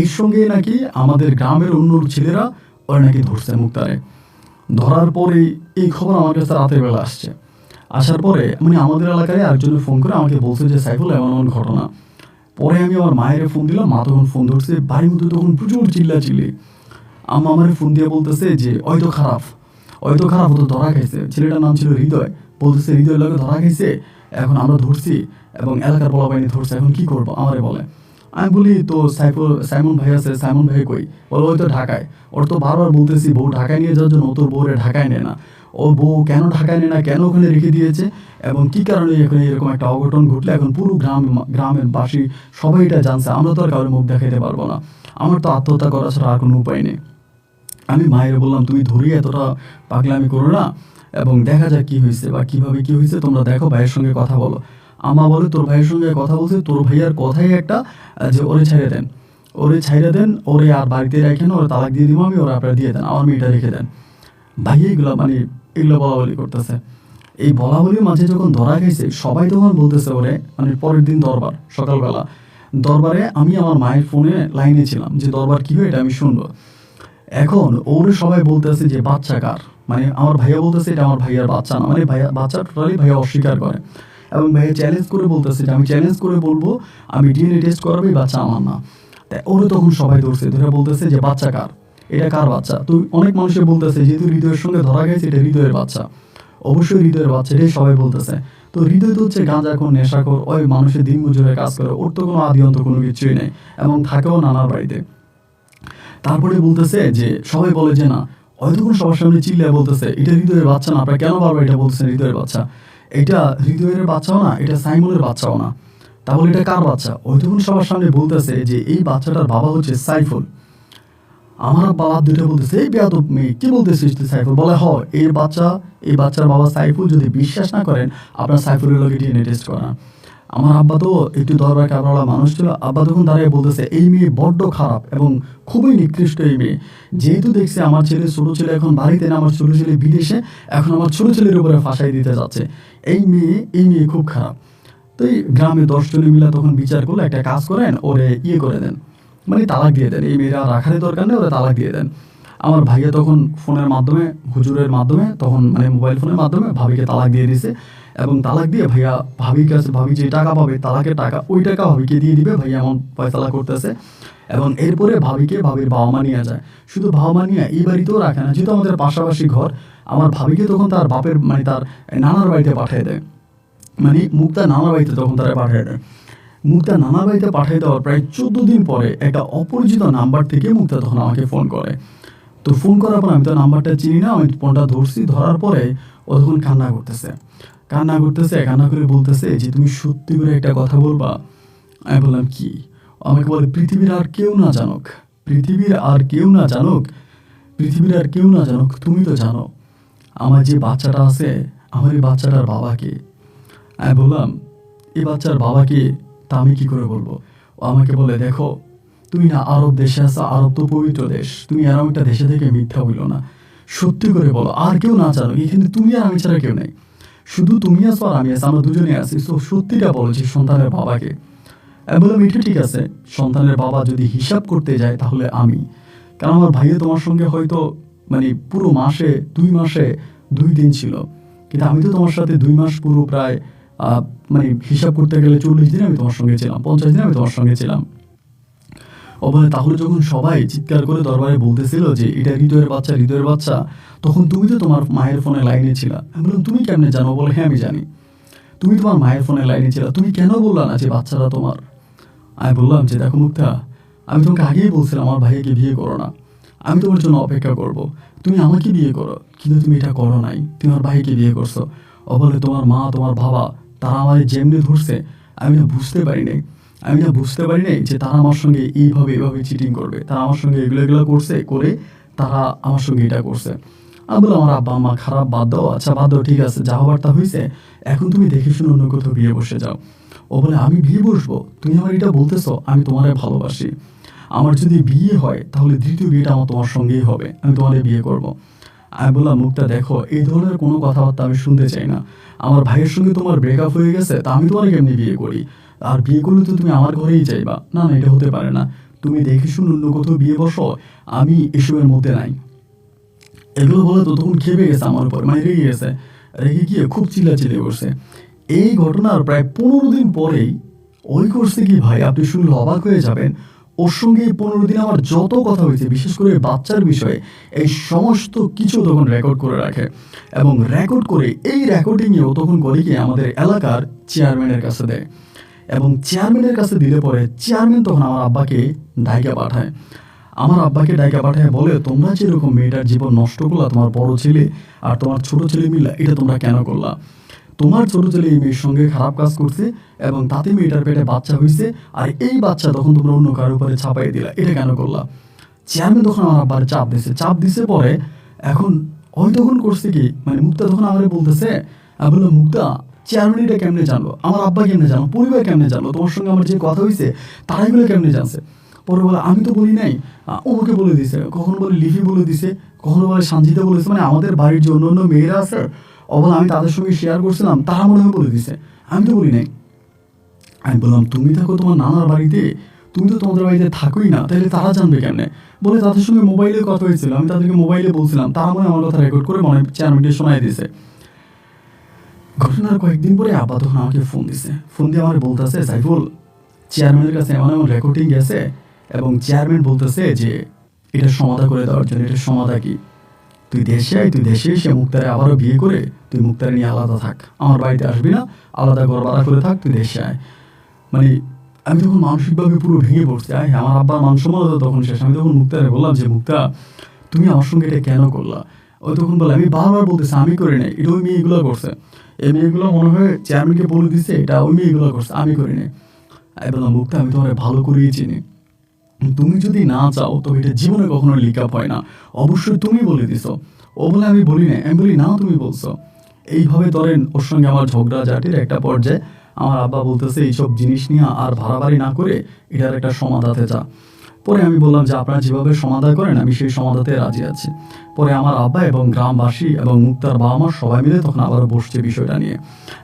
এর সঙ্গে নাকি আমাদের গ্রামের অন্য ছেলেরা ওরা নাকি ধরছে মুক্তারে। ধরার পরে এই খবর আমার কাছে রাতের বেলা আসছে, আসার পরে মানে আমাদের এলাকায় আরেকজনের ফোন করে আমাকে বলছে যে সাইফুল এমন এমন ঘটনা। পরে আমি আমার মায়ের ফোন দিলাম, মা তখন ফোন ধরছে, বাড়ির মধ্যে তখন প্রচুর চিল্লাচিল্লি। আম্মা আমার ফোন দিয়ে বলতেছে যে হয়তো খারাপ হতো ধরা খাইছে, ছেলেটার নাম ছিল হৃদয়, বলতেছে হৃদয় লাগে ধরা খাইছে, এখন আমরা ধরছি এবং এলাকার পোলাপাইনি ধরছে, এখন কি করবো আমারে বলে। আমি বলি তো সাইমন ভাই আছে, সাইমন ভাই কই? বলো ওই তো ঢাকায়। ওর তো বারবার বলতেছি বউ ঢাকায় নিয়ে যাওয়ার জন্য, ও তোর বউরে ঢাকায় নেয় না। ও বউ কেন ঢাকায় নেয় না, কেন ওখানে রেখে দিয়েছে এবং কি কারণে এখানে এরকম একটা অঘটন ঘটলে এখন পুরো গ্রামের বাসী সবাই এটা জানছে, আমরা তো আর কারোর মুখ দেখাইতে পারবো না। আমার তো আত্মহত্যা করা ছাড়া আর কোনো উপায় নেই। আমি মায়ের বললাম তুমি ধরি এতটা পাগলামি করো না এবং দেখা যাক কি হয়েছে বা কিভাবে কি হয়েছে, তোমরা দেখো ভাইয়ের সঙ্গে কথা বলো। আমা বলে তোর ভাইয়ের সঙ্গে কথা বলছে, তোর ভাইয়ার কথাই একটা যে ওরে ছাইড়ে দেন, ওরে আর বাড়িতে রাখেন, ওরে তালাক দিয়ে দিব আমি, ওরা আপনারা দিয়ে দেন, আমার মেয়েটা রেখে দেন। ভাই এগুলো মানে এগুলো বলা বলি করতেছে। এই বলা বলির মাঝে যখন ধরা গেছে সবাই তখন বলতেছে ওরে, মানে পরের দিন দরবার সকালবেলা দরবারে আমি আমার মায়ের ফোনে লাইনে ছিলাম যে দরবার কি হয় এটা আমি শুনবো। এখন ওরে সবাই বলতেছে যে বাচ্চা কার, মানে আমার ভাইয়া বলতেছে এটা আমার ভাইয়ার বাচ্চা না, মানে ভাইয়া বাচ্চা টোটালি ভাইয়া অস্বীকার করে এবং ভাইয়া চ্যালেঞ্জ করে বলতেছে যে আমি চ্যালেঞ্জ করে বলবো আমি ডিএনএ টেস্ট করাবো এই বাচ্চা আমার না। তাই ওরে তখন সবাই ধরছে, ধরে বলতেছে যে বাচ্চা কার, এটা কার বাচ্চা। তো অনেক মানুষের বলতেছে যেহেতু হৃদয়ের সঙ্গে ধরা গেছে এটা হৃদয়ের বাচ্চা, অবশ্যই হৃদয়ের বাচ্চা, এটাই সবাই বলতেছে। তো হৃদয় তো হচ্ছে গাঁজাখোর, নেশাখোর, ওই মানুষের দিন মজুরের কাজ করে, ওর তো কোনো আদি অন্ত কোনো কিছুই নেই এবং থাকেও নানার বাড়িতে। তারপরে বলতেছে যে সবাই বলে যে না, হয়তো কোনো সবার সামনে চিল্লায় বলতেছে এটা হৃদয়ের বাচ্চা না, আপনারা কেন বারবার এটা বলতেছেন হৃদয়ের বাচ্চা, এটা হৃদয়ের বাচ্চাও না, এটা সাইমনের বাচ্চাও না, তাহলে এটা কার বাচ্চা? হয়তো কোনো সবার সামনে বলতেছে যে এই বাচ্চাটার বাবা হচ্ছে সাইফুল। আমার বাবা দুটো বলতেছে এই বেয়াদব মেয়ে কি বলতেছিস তুই সাইফুল, বলে হ এই বাচ্চার বাবা সাইফুল, যদি বিশ্বাস না করেন আপনার সাইফুলের লোকে ডিএনএ টেস্ট করান। আমার আব্বা তো একটু দরবার কাপড়ওয়ালা মানুষ ছিল, আব্বা তখন দাঁড়িয়ে বলতেছে এই মেয়ে বড্ড খারাপ এবং খুবই নিকৃষ্ট এই মেয়ে, যেহেতু দেখছে আমার ছোট ছেলে এখন বাড়িতে না, আমার ছোট ছেলে বিদেশে, এখন আমার ছোট ছেলের উপরে ফাঁসাই দিতে যাচ্ছে, এই মেয়ে খুব খারাপ। তো এই গ্রামে 10 জনে মিলে তখন বিচার করলে একটা কাজ করেন, ওরে করে দেন, মানে তালাক দিয়ে দেন, এই মেয়েরা রাখারই দরকার নেই, ওরা তালাক দিয়ে দেন। আমার ভাইয়া তখন ফোনের মাধ্যমে, হুজুরের মাধ্যমে, তখন মানে মোবাইল ফোনের মাধ্যমে ভাবিকে তালাক দিয়ে দিছে এবং তালাক দিয়ে ভাইয়া ভাবির কাছে, ভাবি যে টাকা পাবে তালাকের টাকা, ওই টাকা ভাবিকে দিয়ে দিবে, ভাইয়া এমন ফয়সালা করতেছে। এবং এরপরে ভাবিকে ভাবির বাবা মা নিয়ে যায়, শুধু বাবা মা নিয়ে এই বাড়িতেও রাখে না, যেহেতু আমাদের পাশাপাশি ঘর, আমার ভাবিকে তখন তার বাপের মানে তার নানার বাড়িতে পাঠিয়ে দেয়, মানে মুক্তা নানার বাড়িতে তখন তারা পাঠিয়ে দেয়। মুক্তা নানা বাড়িতে পাঠিয়ে দেওয়ার প্রায় 14 দিন পরে একটা অপরিচিত নাম্বার থেকে মুক্তা তখন আমাকে ফোন করে। তো ফোন করার পর আমি তো নাম্বারটা চিনি না, আমি ফোনটা ধরছি, ধরার পরে ও তখন কান্না করে বলতেছে যে তুমি সত্যি করে একটা কথা বলবা। আমি বললাম কি? আমাকে বলে পৃথিবীর আর কেউ না জানুক, তুমি তো জানো আমার যে বাচ্চাটা আছে, আমার এই বাচ্চাটার বাবাকে। আমি বললাম এই বাচ্চার বাবাকে তা আমি কি করে বলবো? ও আমাকে বলে দেখো তুমি না আরব দেশে আছো, আরব তো পবিত্র দেশ, তুমি এরকম একটা দেশে থেকে মিথ্যা বললো না, সত্যি করে বলো, আর কেউ না জানো, এখানে তুমি আর আমি ছাড়া কেউ নেই, শুধু তুমি আছো আর আমি আছি, আমরা দুজনে আছি, তো সত্যিটা বলেছি সন্তানের বাবাকে। আমি বললাম এটা ঠিক আছে, সন্তানের বাবা যদি হিসাব করতে যায় তাহলে আমি, কারণ আমার ভাইয়া তোমার সঙ্গে হয়তো মানে পুরো 2 মাসে 2 দিন ছিল, কিন্তু আমি তো তোমার সাথে 2 মাস পুরো প্রায় মানে হিসাব করতে গেলে 40 দিন আমি তোমার সঙ্গে ছিলাম, 50 দিন আমি তোমার সঙ্গে ছিলাম। ও বলে তাহলে যখন সবাই চিৎকার করে দরবারে বলতেছিল যে এটা হৃদয়ের বাচ্চা, তখন তুমি তো তোমার মায়ের ফোনে লাইনে ছিলা। আমি বললাম তুমি কেমনে জানো? বলে হ্যাঁ আমি জানি, তুমি তোমার মায়ের ফোনে লাইনে ছিলা, তুমি কেন বললা না যে বাচ্চারা তোমার? আমি বললাম যে দেখো মুক্তা, আমি তোমাকে আগেই বলছিলাম আমার ভাইকে বিয়ে করো না, আমি তোমার জন্য অপেক্ষা করব, তুমি আমাকে বিয়ে করো, কিন্তু তুমি এটা করো নাই, তুমি আমার ভাইকে বিয়ে করছো। ও বলে তোমার মা তোমার বাবা তারা আমার যেমনি ধরছে আমি না বুঝতে পারি নাই যে তারা আমার সঙ্গে এইভাবে চিটিং করবে, তারা আমার সঙ্গে এগুলো করছে, করে তারা আমার সঙ্গে এটা করছে। আমি বললাম আমার আব্বা মা খারাপ, বাদ দাও, আচ্ছা বাদ দাও, ঠিক আছে, যা হবার তা হয়েছে, এখন তুমি দেখে শুনে অন্য কোথাও বিয়ে বসে যাও। ও বলে আমি বিয়ে বসবো? তুমি আমার এটা বলতেছো? আমি তোমারে ভালোবাসি, আমার যদি বিয়ে হয় তাহলে দ্বিতীয় বিয়েটা আমার তোমার সঙ্গেই হবে, আমি তোমারে বিয়ে করব। আমি বললাম মুক্তা দেখো এই ধরনের কোনো কথাবার্তা আমি শুনতে চাই না, আমার ভাইয়ের সঙ্গে তোমার ব্রেকআপ হয়ে গেছে, তা আমি তোমার কেমনি বিয়ে করি, আর বিয়ে করলে তো তুমি আমার ঘরেই চাইবা, না এটা হতে পারে না, তুমি দেখে শুনে অন্য কোথাও বিয়ে বসো, আমি এসবের মধ্যে নাই। এগুলো বলে তো তখন খেপে গেছে আমার উপর, মানে রেগে গিয়ে খুব চিল্লাচিল্লি করছে। এই ঘটনার প্রায় 15 দিন পরেই ওই করছে কি ভাই, আপনি শুনলে অবাক হয়ে যাবেন, ওর সঙ্গে এই 15 দিন আমার যত কথা হয়েছে, বিশেষ করে বাচ্চার বিষয়ে, এই সমস্ত কিছু তখন রেকর্ড করে রাখে এবং রেকর্ড করে এই রেকর্ডিংয়েও তখন করে কি আমাদের এলাকার চেয়ারম্যানের কাছে দেয়। এবং চেয়ারম্যানের কাছে দিলে পরে চেয়ারম্যান তখন আমার আব্বাকে ডাইকা পাঠায়। আমার আব্বাকে ডাইকা পাঠায় বলে, তোমরা যেরকম মেয়েটার জীবন নষ্ট করলা, তোমার বড় ছেলে আর তোমার ছোট ছেলে মিলে, এটা তোমরা কেন করলা? তোমার ছোট ছেলে এই মেয়ের সঙ্গে খারাপ কাজ করছে এবং তাতে মেয়েটার পেটে বাচ্চা হয়েছে, আর এই বাচ্চা তখন তোমরা অন্য কারোর উপরে ছাপাই দিলা, এটা কেন করলা? চেয়ারম্যান তখন আমার আব্বার চাপ দিছে পরে। এখন ওই তখন করছে কি, মানে মুক্তা তখন আমারে বলতেছে, আমি বললাম, মুক্তা চেয়ারম্যান এটা কেমনে জানলো, আমার আব্বা কেমনে জানলো, পরিবার কেমনে জানলো, তোমার সঙ্গে আমার যে কথা হয়েছে তারা এগুলো কেমনে জানছে? পরে বলে, আমি তো বলি নাই, ওকে বলে দিছে, কখনো বলে লিফি বলে দিছে, কখনো বলে সঞ্জিতা বলেছে, মানে আমাদের বাড়ির যে অন্য অন্য মেয়েরা আছে অবলা আমি তাদের সঙ্গে শেয়ার করছিলাম, তারা মনে হয় বলে দিছে, আমি তো বলি নাই। আমি বললাম, তুমি থাকো তোমার নানার বাড়িতে, তুমি তো তোমাদের বাড়িতে থাকোই না, তাহলে তারা জানবে কেমনে? বলে, তাদের সঙ্গে মোবাইলে কথা হয়েছিল, আমি তাদেরকে মোবাইলে বলছিলাম, তারা মনে আমার কথা রেকর্ড করে মনে চেয়ারম্যানকে শোনাই দিছে। ঘটনার কয়েকদিন পরে আব্বা তখন আমাকে ফোন দিছে, ফোন দিয়ে আমার বলতেছে, সাইফুল, চেয়ারম্যানের কাছে এমন এমন রেকর্ডিং গেছে এবং চেয়ারম্যান বলতেছে যে এটা সমাধা করে দেওয়ার জন্য। এটা সমাধা কি? তুই দেশে এসে মুক্তারে আবারও বিয়ে করে তুই মুক্তারে নিয়ে আলাদা থাক, আমার বাড়িতে আসবি না, আলাদা ঘর ভাড়া করে থাক, তুই দেশে আয়। মানে আমি তখন মানসিকভাবে পুরো ভেঙে পড়ছি। আমার আব্বার মান সম্মান তখন শেষ। আমি তখন মুক্তারে বললাম যে, মুক্তা, তুমি আমার সঙ্গে এটা কেন করলা? ওই তখন বলে, আমি বারবার বলতেছি আমি করি নাই, এটা ওই মেয়েগুলো করছে, এই মেয়েগুলো মনে হয় চেয়ারম্যানকে বলে দিছে এটা ওই মেয়েগুলো করছে, আমি করি নাই। আমি বললাম, মুক্তা, আমি তোমার ভালো করেই চিনি, তুমি যদি না চাও তো এটা জীবনে কখনো লিক আপ হয় না, অবশ্যই তুমি বলে দিছো। ও বলে, আমি বলি না। আমি বলি, না, তুমি বলছো। এইভাবে ধরেন ওর সঙ্গে আমার ঝগড়াঝাটির একটা পর্যায়ে আমার আব্বা বলতেছে, এইসব জিনিস নিয়ে আর ভাড়াবাড়ি না করে এটার একটা সমাধাতে যা। পরে আমি বললাম যে, আপনারা যেভাবে সমাধান করেন আমি সেই সমাধাতে রাজি আছি। পরে আমার আব্বা এবং গ্রামবাসী এবং মুক্তার বাবা মা সবাই মিলে তখন আবার বসছে বিষয়টা নিয়ে।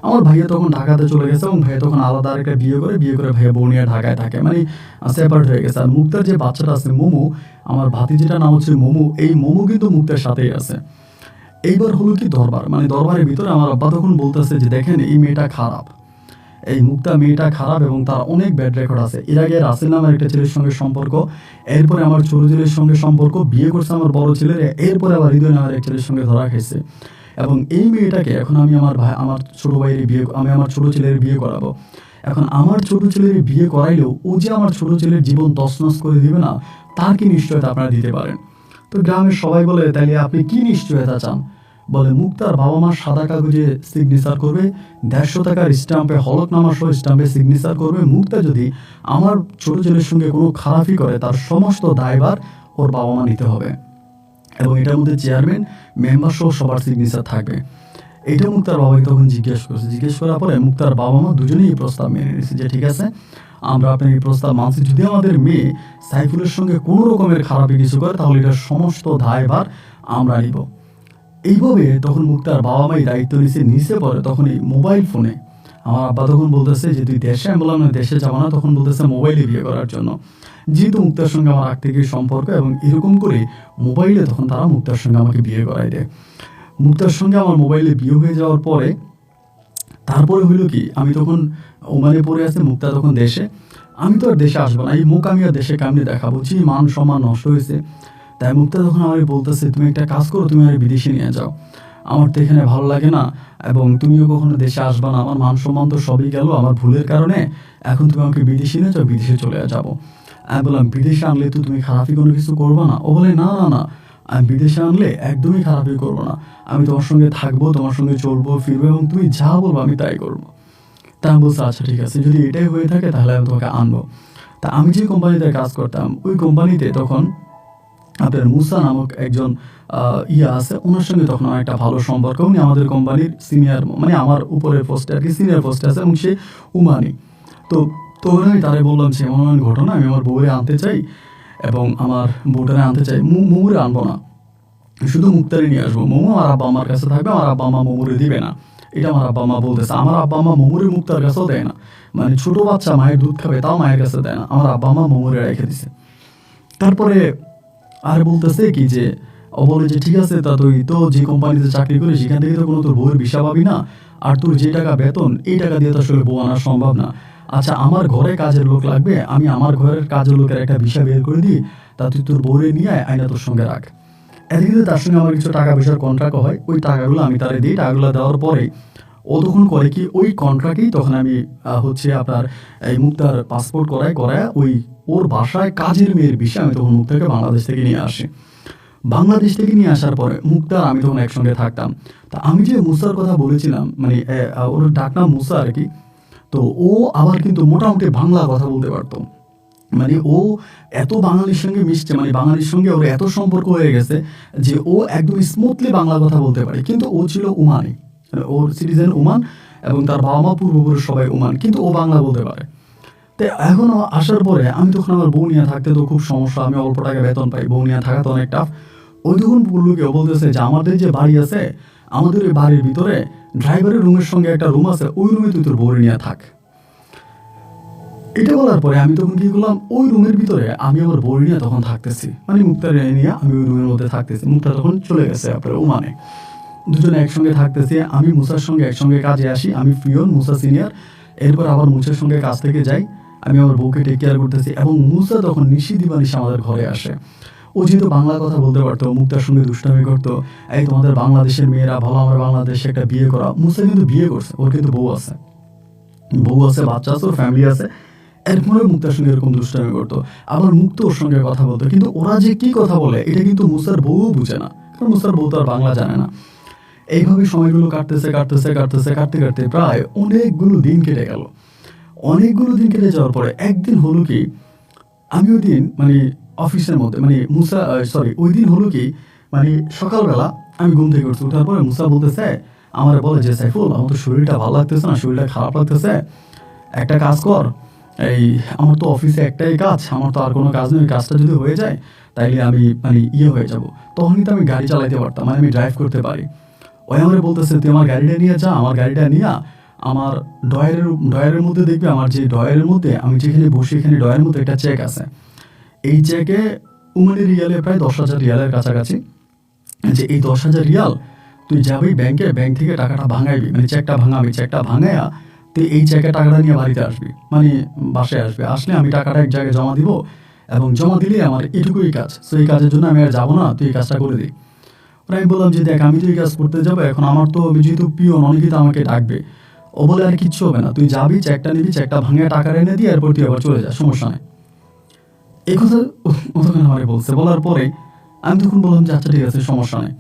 আমার ভাইয়া তখন ঢাকাতে চলে গেছে এবং ভাইয়া তখন আলাদা আরেকটা বিয়ে করে ভাইয়া বউ নিয়ে ঢাকায় থাকে, মানে সেপারেট হয়ে গেছে। আর মুক্তার যে বাচ্চাটা আছে মোমো, আমার ভাতিজিটার নাম হচ্ছে মোমো, এই মোমো কিন্তু মুক্তার সাথেই আছে। এইবার হলো কি দরবার, মানে দরবারের ভিতরে আমার আব্বা তখন বলতেছে যে, দেখেন এই মেয়েটা খারাপ, এই মুক্তা মেয়েটা খারাপ এবং তার অনেক ব্যাড রেকর্ড আছে। এর আগে রাসেল নামের একটা ছেলের সঙ্গে সম্পর্ক, এরপরে আমার ছোট ছেলের সঙ্গে সম্পর্ক, বিয়ে করছে আমার বড় ছেলের, এরপরে আবার হৃদয় নামের এক ছেলের সঙ্গে ধরা খাইছে। এবং এই মেয়েটাকে এখন আমি আমার ছোট ভাইয়ের আমি আমার ছোট ছেলের বিয়ে করাবো। এখন আমার ছোট ছেলের বিয়ে করাইলেও ও যে আমার ছোট ছেলের জীবন তছনছ করে দিবে না, তার কি নিশ্চয়তা আপনারা দিতে পারেন? তো গ্রামের সবাই বলে, তাইলে আপনি কি নিশ্চয়তা চান? বলে, মুক্তার বাবা মা সাদা কাগজে সিগনেচার করবে, 150 টাকার স্ট্যাম্পে হলফনামা সহ স্ট্যাম্পে সিগনেচার করবে। মুক্তা যদি আমার ছোট ছেলের সঙ্গে কোনো খারাপই করে তার সমস্ত দায়ভার ওর বাবা মা নিতে হবে এবং এটার মধ্যে চেয়ারম্যান, মেম্বার সহ সবার সিগনেচার থাকবে। এটা মুক্তার বাবাকে তখন জিজ্ঞেস করার পরে মুক্তার বাবা মা দুজনেই এই প্রস্তাব মেনে নিয়েছে যে, ঠিক আছে, আমরা আপনার এই প্রস্তাব মানছি, যদি আমাদের মেয়ে সাইফুলের সঙ্গে কোনো রকমের খারাপই কিছু করে তাহলে এটার সমস্ত দায়ভার আমরা নিব। এইভাবে তখন মুক্তার বাবা মাই দায়িত্ব নিচে পড়ে। তখন এই মোবাইল ফোনে আমার আব্বা তখন বলতেছে যে, তুই দেশে, আমি বললাম না, দেশে যাবো না। তখন বলতেছে মোবাইলে বিয়ে করার জন্য, যেহেতু মুক্তার সঙ্গে আমার আগ থেকে সম্পর্ক, এবং এরকম করে মোবাইলে তখন তারা মুক্তার সঙ্গে আমাকে বিয়ে করাই দেয়। মুক্তার সঙ্গে আমার মোবাইলে বিয়ে হয়ে যাওয়ার পরে তারপরে হইলো কি, আমি তখন ওমানে পড়ে আছে, মুক্তা তখন দেশে। আমি তো আর দেশে আসবো না, এই মুখ আমি আর দেশে কেমনে দেখাবো, যে মান সম্মান নষ্ট হয়েছে। তাই মুক্তা তখন আমার বলতেছে, তুমি একটা কাজ করো, তুমি আমার বিদেশে নিয়ে যাও, আমার তো এখানে ভালো লাগে না এবং তুমিও কখনো দেশে আসবা না, আমার মান সম্মান তো সবই গেল আমার ভুলের কারণে, এখন তুমি আমাকে বিদেশে নিয়ে যাও, বিদেশে চলে যাবো। আমি বললাম, বিদেশে আনলে তো তুমি খারাপই কোনো কিছু করবো না? ও বলে, না না না, আমি বিদেশে আনলে একদমই খারাপই করবো না, আমি তোমার সঙ্গে থাকবো, তোমার সঙ্গে চলবো ফিরবো এবং তুমি যা বলবো আমি তাই করবো। তা আমি বলছি, আচ্ছা ঠিক আছে, যদি এটাই হয়ে থাকে তাহলে আমি তোমাকে আনবো। তা আমি যে কোম্পানিতে কাজ করতাম, ওই কোম্পানিতে তখন আপনার মুসা নামক একজন আছে, ওনার সঙ্গে তখন আমার একটা ভালো সম্পর্ক। উনি আমাদের কোম্পানির সিনিয়র, মানে আমার উপরের পোস্টে আর কি, সিনিয়র পোস্টে আছে এবং সে উমানি। তো আমি তারে বললাম যে, এমন ঘটনা, আমি আমার বউরে আনতে চাই এবং আমার বউটারে আনতে চাই, মোমোরে আনবো না, শুধু মুক্তারে নিয়ে আসবো। মোমো আমার আব্বা আমার কাছে থাকবে, আমার আব্বা মা মোমোরে দিবে না, এটা আমার আব্বা মা বলতেছে। আমার আব্বা মা মোমোরে মুক্তার কাছেও দেয় না, মানে ছোট বাচ্চা মায়ের দুধ খাবে তাও মায়ের কাছে দেয় না, আমার আব্বা মা মোমোরে রেখে দিছে। তারপরে আর বলতেছে কি যে, ও বলে যে, ঠিক আছে, তা তুই তো যে কোম্পানিতে চাকরি করিস সেখান থেকে তো কোনো তোর বউয়ের ভিসা পাবি না, আর তোর যে টাকা বেতন এই টাকা দিয়ে তো আসলে বউ আনা সম্ভব না। আচ্ছা, আমার ঘরে কাজের লোক লাগবে, আমি আমার ঘরের কাজের লোকের একটা ভিসা বের করে দিই, তা তুই তোর বউরে নিয়ে আয়না তোর সঙ্গে রাখ। এদিকে তার সঙ্গে আমার কিছু টাকা পয়সার কন্ট্রাক্ট হয়, ওই টাকাগুলো আমি তারে দিই। টাকাগুলো দেওয়ার পরে ও তখন করে কি ওই কন্ট্রাক্টেই তখন আমি হচ্ছে আপনার এই মুক্তার পাসপোর্ট করায় ওই ওর বাসায় কাজের মেয়ের বিষয়ে আমি তখন মুক্তাকে বাংলাদেশ থেকে নিয়ে আসি। বাংলাদেশ থেকে নিয়ে আসার পরে মুক্তা আমি তখন একসঙ্গে থাকতাম। তা আমি যে মুসার কথা বলেছিলাম মানে ওর ডাকনাম মুসা আর কি। তো ও আবার কিন্তু মোটামুটি বাংলা কথা বলতে পারতো। মানে ও এত বাঙালির সঙ্গে মিশছে, মানে বাঙালির সঙ্গে ওর এত সম্পর্ক হয়ে গেছে যে ও একদম স্মুথলি বাংলা কথা বলতে পারে। কিন্তু ও ছিল ওমানি, ওর সিটিজেন ওমান এবং তার বাবা মা পূর্বপুরুষ সবাই ওমান, কিন্তু ও বাংলা বলতে পারে। তো এখন আসার পরে আমি তখন আমার বউ নিয়ে থাকতে তো খুব সমস্যা, আমি অল্প টাকা বেতন পাই, বউ নিয়ে থাকা তো অনেক টাফ। ওই তখন বললো কেউ বলতেছে যে আমাদের যে বাড়ি আছে, আমাদের ওই বাড়ির ভিতরে ড্রাইভারের রুমের সঙ্গে একটা রুম আছে, ওই রুমে তুই তোর বউ নিয়ে থাক। এটা বলার পরে আমি তখন কি করলাম, ওই রুমের ভিতরে আমি আমার বউ নিয়ে তখন থাকতেছি, মানে মুক্তার নিয়ে আমি ওই রুমের মধ্যে থাকতেছি। মুক্তা তখন চলে গেছে আপনার ওমানে, দুজনে একসঙ্গে থাকতেছি। আমি মুসার সঙ্গে একসঙ্গে কাজে আসি, আমি পিয়ন, মুসা সিনিয়র। এরপর আবার মুসার সঙ্গে কাজ থেকে যাই, আমি আমার বউকে টেক কেয়ার করতেছি। এবং মুসা তখন নিশি দিবানিশি আমাদের ঘরে আসে। ও যেহেতু বাংলা কথা বলতে পারতো, মুক্তার সঙ্গে দুষ্টামি করতো, এই তোমাদের বাংলাদেশের মেয়েরা ভালো, আমরা বাংলাদেশে একটা বিয়ে করা। মুসা কিন্তু বিয়ে করছে, ওর কিন্তু বউ আছে, বাচ্চা আছে, ওর ফ্যামিলি আছে। এরপরে মুক্তার সঙ্গে এরকম দুষ্টামি করতো। আবার মুক্ত ওর সঙ্গে কথা বলতো, কিন্তু ওরা যে কি কথা বলে এটা কিন্তু মুসার বউও বুঝে না, কারণ মুসার বউ তো আর বাংলা জানে না। এইভাবে সময়গুলো কাটতে কাটতে প্রায় অনেকগুলো দিন কেটে গেল। অনেকগুলো দিন কেটে যাওয়ার পরে একদিন হলো কি, আমি ওই দিন মানে অফিসের মধ্যে মানে ওই দিন হলো কি মানে সকালবেলা আমি ঘুম থেকে উঠছি, উঠার পরে মুসা বলতেছে, আমার বলে যে সাইফুল আমার তো শরীরটা ভালো লাগতেছে না, শরীরটা খারাপ লাগতেছে, একটা কাজ কর, এই আমার তো অফিসে একটাই কাজ, আমার তো আর কোনো কাজ নেই, কাজটা যদি হয়ে যায় তাইলে আমি মানে হয়ে যাব। তখন কিন্তু আমি গাড়ি চালাইতে পারতাম, মানে আমি ড্রাইভ করতে পারি। ওই আমার বলতেছে তুই আমার গাড়িটা নিয়ে যা, আমার গাড়িটা নিয়ে আমার ড্রয়ারের মধ্যে দেখবি, আমার যে ড্রয়ারের মধ্যে আমি যেখানে বসি এখানে ড্রয়ারের মধ্যে একটা চেক আছে, এই চেকে উমানি রিয়ালে প্রায় 10,000 রিয়ালের কাছাকাছি। যে এই 10,000 রিয়াল তুই যাবি ব্যাংকে, ব্যাংক থেকে টাকাটা ভাঙাইবি, মানে চেকটা ভাঙাবি, চেকটা ভাঙাইয়া তুই এই চেকের টাকাটা নিয়ে বাড়িতে আসবি, মানে বাসায় আসবে। আসলে আমি টাকাটা এক জায়গায় জমা দিব, এবং জমা দিলেই আমার এটুকুই কাজ। তো এই কাজের জন্য আমি আর যাবো না, তুই এই কাজটা করে দিই। ওরা আমি বললাম যে দেখ আমি তো এই কাজ করতে যাবো, এখন আমার তো যেহেতু পিওন, অনেকেই তো আমাকে ডাকবে। ও বলে আর কিচ্ছু হবে না, তুই যাবি, চেকটা নিবি, চেকটা ভাঙিয়ে টাকা এনে দিয়ে এরপর তুই আবার চলে যা, সমস্যা নেই। এই কথা ও তখন আমাকে বলছে। বলার পরে আমি তখন বললাম যে আচ্ছা ঠিক আছে, সমস্যা নেই।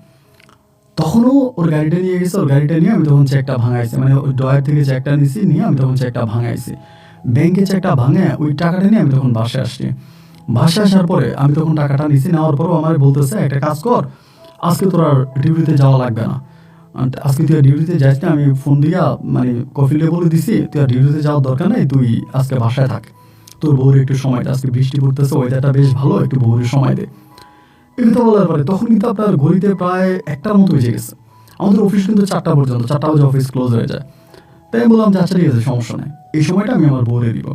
তখনও ওর গাড়িটা নিয়ে গেছে, ওর গাড়িটা নিয়ে আমি তখন চেকটা ভাঙাইছি, মানে ওই ড্রয়ার থেকে চেকটা নিছি, নিয়ে আমি তখন চেকটা ভাঙাইছি। ব্যাংকে চেকটা ভাঙে ওই টাকাটা নিয়ে আমি তখন বাসায় আসছি। বাসায় আসার পরে আমি তখন টাকাটা নিছি, নেওয়ার পরও আমার বলতেছে একটা কাজ কর, আজকে তোর আর ডিউটিতে যাওয়া লাগবে না, আজকে তুই আর ডিউটিতে যাইস না, আমি ফোন দিয়া মানে কফিলে বলে দিছি তুই আর ডিউটিতে যাওয়ার দরকার নেই, তুই আজকে বাসায় থাক, তোর বউর একটু সময় দে, আজকে বৃষ্টি পড়তেছে, ওয়েদারটা বেশ ভালো, একটু বউরের সময় দে। এই কথা বলার পরে তখন কিন্তু আপনার ঘড়িতে প্রায় 1টার মতো বেজে গেছে। আমাদের অফিস কিন্তু 4টা পর্যন্ত, 4টা বাজে অফিস ক্লোজ হয়ে যায়। তাই আমি বললাম যে আচ্ছা ঠিক আছে, সমস্যা নেই, এই সময়টা আমি আমার বউরে দিব।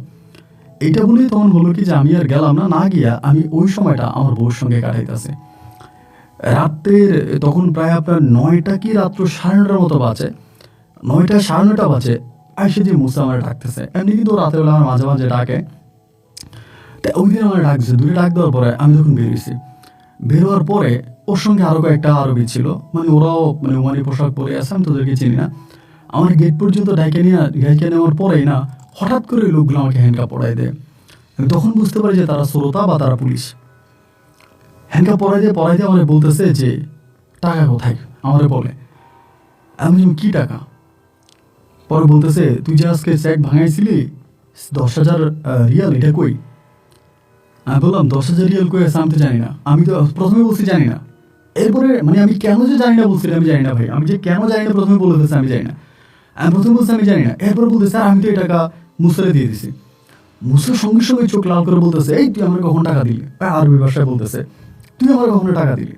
এইটা বলেই তখন হলো কি যে আমি আর গেলাম না, না গিয়া আমি ওই সময়টা আমার বউর সঙ্গে কাটাইতেছি। রাত্রের তখন প্রায় আপনার 9টা কি রাত্র 9:30 মতো বাজে, 9টা 9:30 বাজে। আইসে যে মুসা আমার ডাকতেছে, এমনি কিন্তু রাতের বেলা আমার মাঝে মাঝে ডাকে। তাই ওই দিন আমার ডাকছে, দূরে ডাক দেওয়ার পরে আমি যখন বেরিয়েছি, বেরোয়ার পরে ওর সঙ্গে আরও কয়েকটা আরবি ছিল, মানে ওরাও মানে ওমানি পোশাক পরে আছে, আমি তোদেরকে চিনি না। আমার গেট পর্যন্ত ডাইকে নেওয়ার পরেই না হঠাৎ করে লোকগুলো আমাকে হ্যান্ডকাপ পড়াই দেয়। আমি তখন বুঝতে পারি যে তারা শ্রোতা বা তারা পুলিশ। হ্যান্ডকাপ পড়াই দিয়ে আমার বলতেছে যে টাকা কোথায়, আমারে বলে। আমি কি টাকা? পরে বলতেছে তুই যে আজকে চেক ভাঙাইছিলি 10,000 রিয়াল, এটা কই? আমি বললাম 10,000 রিয়াল কই আছে আমি তো জানি না। আমি তো প্রথমে বলছি জানি না, এরপরে মানে আমি কেন যে জানি না বলছি আমি জানি না ভাই, আমি যে কেন জানি না প্রথমে বলতেছে আমি জানি না। আমি প্রথমে বলছি আমি জানি না, এরপরে বলতে স্যার আমি তো এই টাকা মুসারে দিয়ে দিছি। মুসার সঙ্গে সঙ্গে চোখ লাল করে বলতেছে এই তুই আমার কখন টাকা দিলি? আরবি ভাষায় বলতেছে তুই আমার কখনো টাকা দিলি?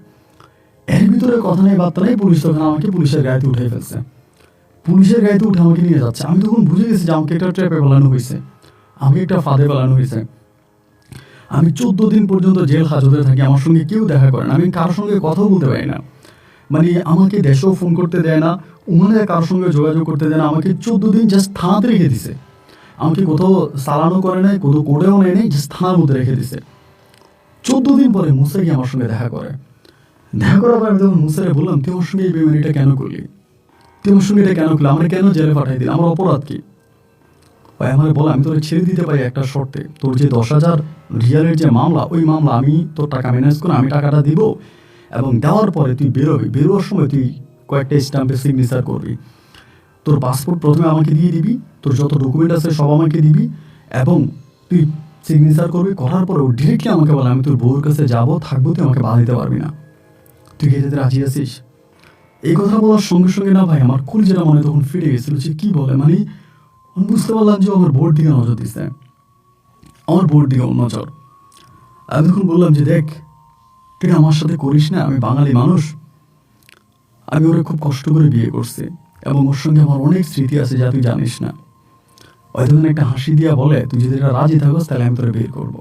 এর ভিতরে কথা নেই বার্তা নেই, পুলিশ তখন আমাকে পুলিশের গাড়িতে উঠে ফেলছে। পুলিশের গাড়িতে উঠে আমাকে নিয়ে যাচ্ছে। আমি তখন বুঝে গেছি যে আমাকে একটা ট্র্যাপে ফেলানো হয়েছে, আমাকে একটা ফাঁদে ফেলানো হয়েছে। আমি 14 দিন পর্যন্ত জেল হাজতে থাকি, আমার সঙ্গে কেউ দেখা করে না, আমি কারোর সঙ্গে কথাও বলতে পারি না। মানে আমাকে দেশেও ফোন করতে দেয় না, ওখানে কারোর সঙ্গে যোগাযোগ করতে দেয় না। আমাকে 14 দিন জাস্ট থানাতে রেখে দিছে, আমাকে কোথাও চালানো করে নাই, কোথাও কোর্টেও নেয় নেই, জাস্ট থানার মধ্যে রেখে দিছে। 14 দিন পরে মুসা গিয়ে আমার সঙ্গে দেখা করে। দেখা করার পর আমি তখন মুসারে বললাম তুই আমার সঙ্গে এই বেমানিটা কেন করলি? তুই আমার সঙ্গে এটা কেন করলি, আমার কেন জেলে পাঠাই দিল, আমার অপরাধ কি? ভাই আমার বলে আমি তোর ছেড়ে দিতে পারি একটা শর্তে, তোর যে 10,000 রিয়ালের যে মামলা, ওই মামলা আমি তোর টাকা ম্যানেজ করে আমি টাকাটা দিব, এবং দেওয়ার পরে তুই বেরোবি, বেরোয়ার সময় তুই কয়েকটা স্ট্যাম্পে সিগনেচার করবি, তোর পাসপোর্ট প্রথমে আমাকে দিয়ে দিবি, তোর যত ডকুমেন্ট আছে সব আমাকে দিবি, এবং তুই সিগনেচার করবি, করার পরে ও ডিরেক্টলি আমাকে বলে আমি তোর বউর কাছে যাবো, থাকবো, তুই আমাকে বাধা দিতে পারবি না, তুই কি যেতে রাজি আছিস? এই কথা বলার সঙ্গে সঙ্গে না ভাই আমার কলিজাটা মনে তখন ফিরে গেছিল যে কি বলে, মানে আমি বুঝতে পারলাম যে আমার বোর্ড দিকে নজর দিচ্ছে, আমার বোর্ড দিকে নজর। আমি তখন বললাম যে দেখ, তুই আমার সাথে করিস না, আমি বাঙালি মানুষ, আমি ওরা খুব কষ্ট করে বিয়ে করছি, এবং ওর সঙ্গে আমার অনেক স্মৃতি আছে যা তুই জানিস না। ওই তখন একটা হাসি দিয়া বলে তুই যদি এটা রাজি থাকস তাহলে আমি তোরা বের করবো,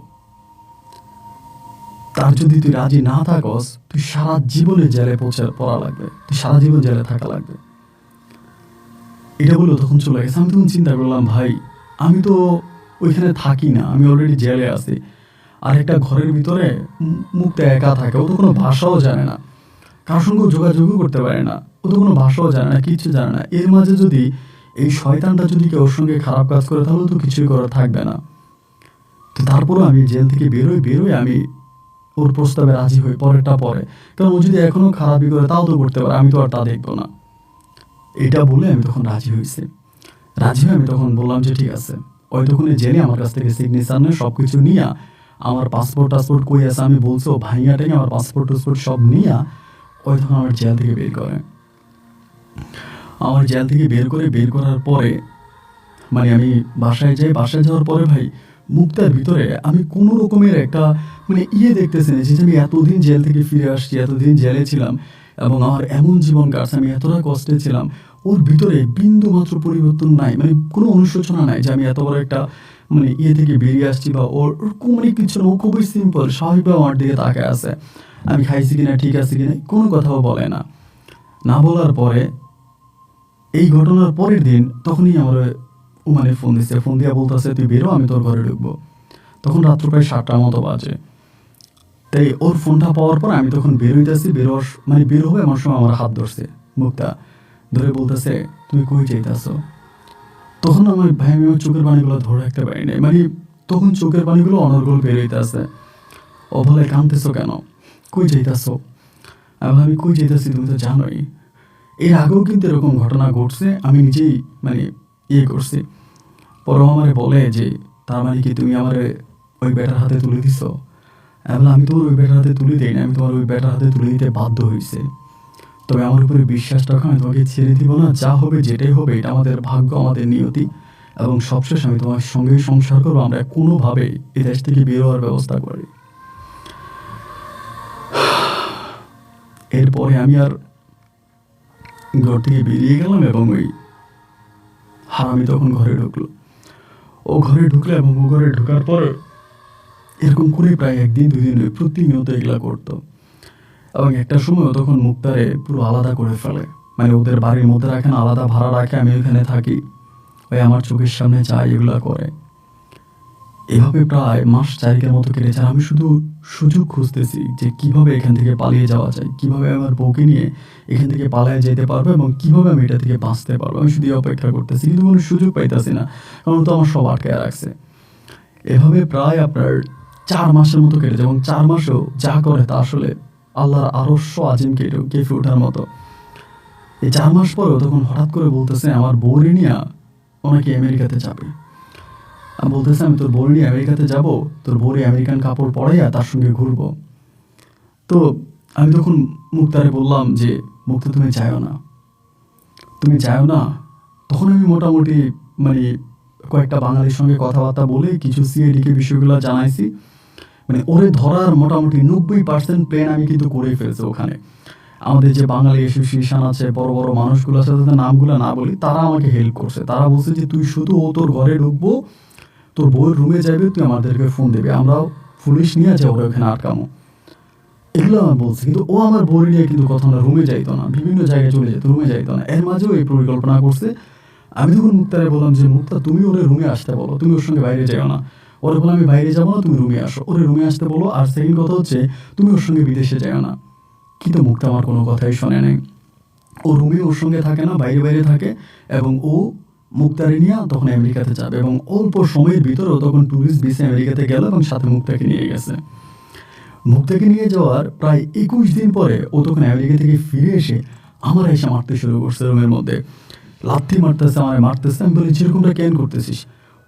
তার যদি তুই রাজি না থাকস তুই সারা জীবনে জেলে পড়া লাগবে, তুই সারা জীবন জেলে থাকা লাগবে। এটা বলে তখন চলে গেছে। আমি তখন চিন্তা করলাম ভাই আমি তো ওইখানে থাকি না, আমি অলরেডি জেলে আছি, আর একটা ঘরের ভিতরে মুখটা একা থাকে, ও তো কোনো ভাষাও জানে না, কার সঙ্গেও যোগাযোগও করতে পারে না, ও তো কোনো ভাষাও জানে না, কিচ্ছু জানে না। এর মাঝে যদি এই শয়তানটা যদি কেউ ওর সঙ্গে খারাপ কাজ করে তাহলে তো কিছুই করার থাকবে না। তো তারপরেও আমি জেল থেকে বেরোই আমি ওর প্রস্তাবে রাজি হই পরেরটা পরে, কারণ ও যদি এখনো খারাপই করে তাও তো করতে পারে, আমি তো আর তা দেখবো না। এটা বলে আমি তখন রাজি হয়েছি। রাজি হয়ে আমি তখন বললাম যে ঠিক আছে। ওই তখন জেনে আমার কাছ থেকে সিগনেচার নিয়ে সব কিছু নিয়ে, আমার পাসপোর্ট কই আছে আমি বলছো ভাইয়া টেঙে আমার পাসপোর্ট সব নিয়ে ওই তখন আমার জেল থেকে বের করে। আমার জেল থেকে বের করার পরে মানে আমি বাসায় যাই, বাসায় যাওয়ার পরে ভাই মুক্তার ভিতরে আমি কোনো রকমের একটা মানে দেখতেছি না যে আমি এতদিন জেল থেকে ফিরে আসছি, এতদিন জেলে ছিলাম এবং আমার এমন জীবন কাটছে, আমি এতটা কষ্টে ছিলাম, ওর ভিতরে বিন্দু মাত্র পরিবর্তন নাই, মানে কোনো অনুশোচনা নাই যে আমি এত বড় একটা মানে থেকে বেরিয়ে আসছি বা ওর মানে কিছু না, ও খুবই সিম্পল স্বাভাবিকভাবে আমার দিকে তাকায় আছে, আমি খাইছি কিনা ঠিক আছে কিনা কোনো কথাও বলে না। না বলার পরে এই ঘটনার পরের দিন তখনই আমার মানে ফোন দিয়ে বলতেছে তুই বেরো, আমি তোর ঘরে ঢুকবো। তখন রাত্র প্রায় 7টার মতো বাজে। তাই ওর ফোনটা পাওয়ার পর আমি তখন বেরোইতেছি, বের হবে আমার সময় আমার হাত ধরছে মুক্তা, ধরে বলতেছে তুমি কই যাইতেছো। তখন আমার ভাই আমি চোখের পানিগুলো ধরে রাখতে পারি নাই, মানে তখন চোখের পানিগুলো অনর্গল বেরোইতেছে। ও বলে কাঁদতেছো কেন, কই যাইতেছো? আমি কই যাইতেছি তুমি তো জানোই, এর আগেও কিন্তু এরকম ঘটনা ঘটছে, আমি নিজেই মানে করছি। পরে আমারে বলে যে তার মানে কি তুমি আমার ওই বেটার হাতে তুলে দিছো? আমি তোমার ওই বেটার হাতে তুলে দিই না, আমি তোমার ওই বেটার হাতে তুলে দিতে বাধ্য হয়েছে, তবে আমার উপরে বিশ্বাস রাখো, আমি তোমাকে ছেড়ে দিব না, যা হবে যেটাই হবে এটা আমাদের ভাগ্য, আমাদের নিয়তি, এবং সবশেষ আমি তোমার সঙ্গেই সংসার করবো, আমরা কোনোভাবেই এই দেশ থেকে বের হওয়ার ব্যবস্থা করি। এরপরে আমি আর ঘর থেকে বেরিয়ে গেলাম এবং ওই হারামি তখন ঘরে ঢুকলো। ও ঘরে ঢুকলো এবং ও ঘরে ঢোকার পর এরকম করে প্রায় 1-2 দিন প্রতিনিয়ত এগুলা করতো, এবং একটা সময় তখন মুক্তারে পুরো আলাদা করে ফেলে, মানে ওদের বাড়ির মধ্যে রাখেন, আলাদা ভাড়া রাখে, আমি ওইখানে থাকি, ওই আমার চোখের সামনে যায় এগুলা করে। এভাবে প্রায় মাস 4 মতো কেটেছে, আর আমি শুধু সুযোগ খুঁজতেছি যে কিভাবে এখান থেকে পালিয়ে যাওয়া যায়, কিভাবে আমার বউকে নিয়ে এখান থেকে পালিয়ে যেতে পারবো এবং কিভাবে আমি এটা থেকে বাঁচতে পারবো। আমি শুধু অপেক্ষা করতেছি, কিন্তু কোনো সুযোগ পাইতেছি না, কারণ তো আমার সব আটকে রাখছে। এভাবে প্রায় আপনার 4 মাসের মতো কেটেছে, এবং 4 মাসেও যা করে তা আসলে আল্লাহর আরশ আজিম কেঁপে ওঠার মতো। এই 4 মাস পরেও তখন হঠাৎ করে বলতেছে আমার বউরে নিয়ে ওনাকে আমেরিকাতে যাবে। বলতেছে আমি তোর বউ নিয়ে আমেরিকাতে যাব, তোর বউরে আমেরিকান কাপড় পরাইয়া তার সঙ্গে ঘুরবো। তো আমি তখন মুক্তারে বললাম যে মুক্তা তুমি যাও না, তুমি যাও না। তখন আমি মোটামুটি মানে কয়েকটা বাঙালির সঙ্গে কথাবার্তা বলে কিছু সিআইডিকে বিষয়গুলো জানাইছি, মানে ওরে ধরার মোটামুটি 90% প্ল্যান আমি কিন্তু করেই ফেলছি। ওখানে আমাদের যে বাঙালি অ্যাসোসিয়েশন আছে, বড় বড় মানুষগুলো আছে, তাদের নামগুলো না বলি, তারা আমাকে হেল্প করছে। তারা বলছে যে তুই শুধু ও তোর ঘরে ঢুকবো, তোর বউয়ের রুমে যাবে, তুই আমাদেরকে ফোন দেবে, আমরাও পুলিশ নিয়ে যাবো ওখানে আটকামো, এগুলো আমার বলছে। কিন্তু ও আমার বউয়ের নিয়ে কিন্তু কথা না, রুমে যাইতো না, বিভিন্ন জায়গায় চলে যেত, রুমে যাইতো না। এর মাঝেও এই পরিকল্পনা করছে। আমি তখন মুক্তারে বললাম যে মুক্তা তুমি ওরে রুমে আসতে বলো, তুমি ওর সঙ্গে বাইরে যাও না। ওরে বলে আমি বাইরে যাবো না, তুমি রুমে আসো, ওরে রুমে আসতে বলো। আর সেকেন্ড কথা হচ্ছে তুমি ওর সঙ্গে বিদেশে যাও না। কিন্তু মুক্তা আমার কোনো কথাই শোনে নাই। ও রুমে ওর সঙ্গে থাকে না, বাইরে বাইরে থাকে, এবং ও মুক্তারে নিয়ে তখন আমেরিকাতে যাবে, এবং অল্প সময়ের ভিতরেও তখন ট্যুরিস্ট ভিসা আমেরিকাতে গেল এবং সাথে মুক্তাকে নিয়ে গেছে। মুক্তাকে নিয়ে যাওয়ার প্রায় 21 দিন পরে ও তখন আমেরিকা থেকে ফিরে এসে আমার এসে মারতে শুরু করছে রুমের মধ্যে, লাথি মারতেছে, আমার মারতেছে। আমি বলি যেরকমটা কেন করতেছিস?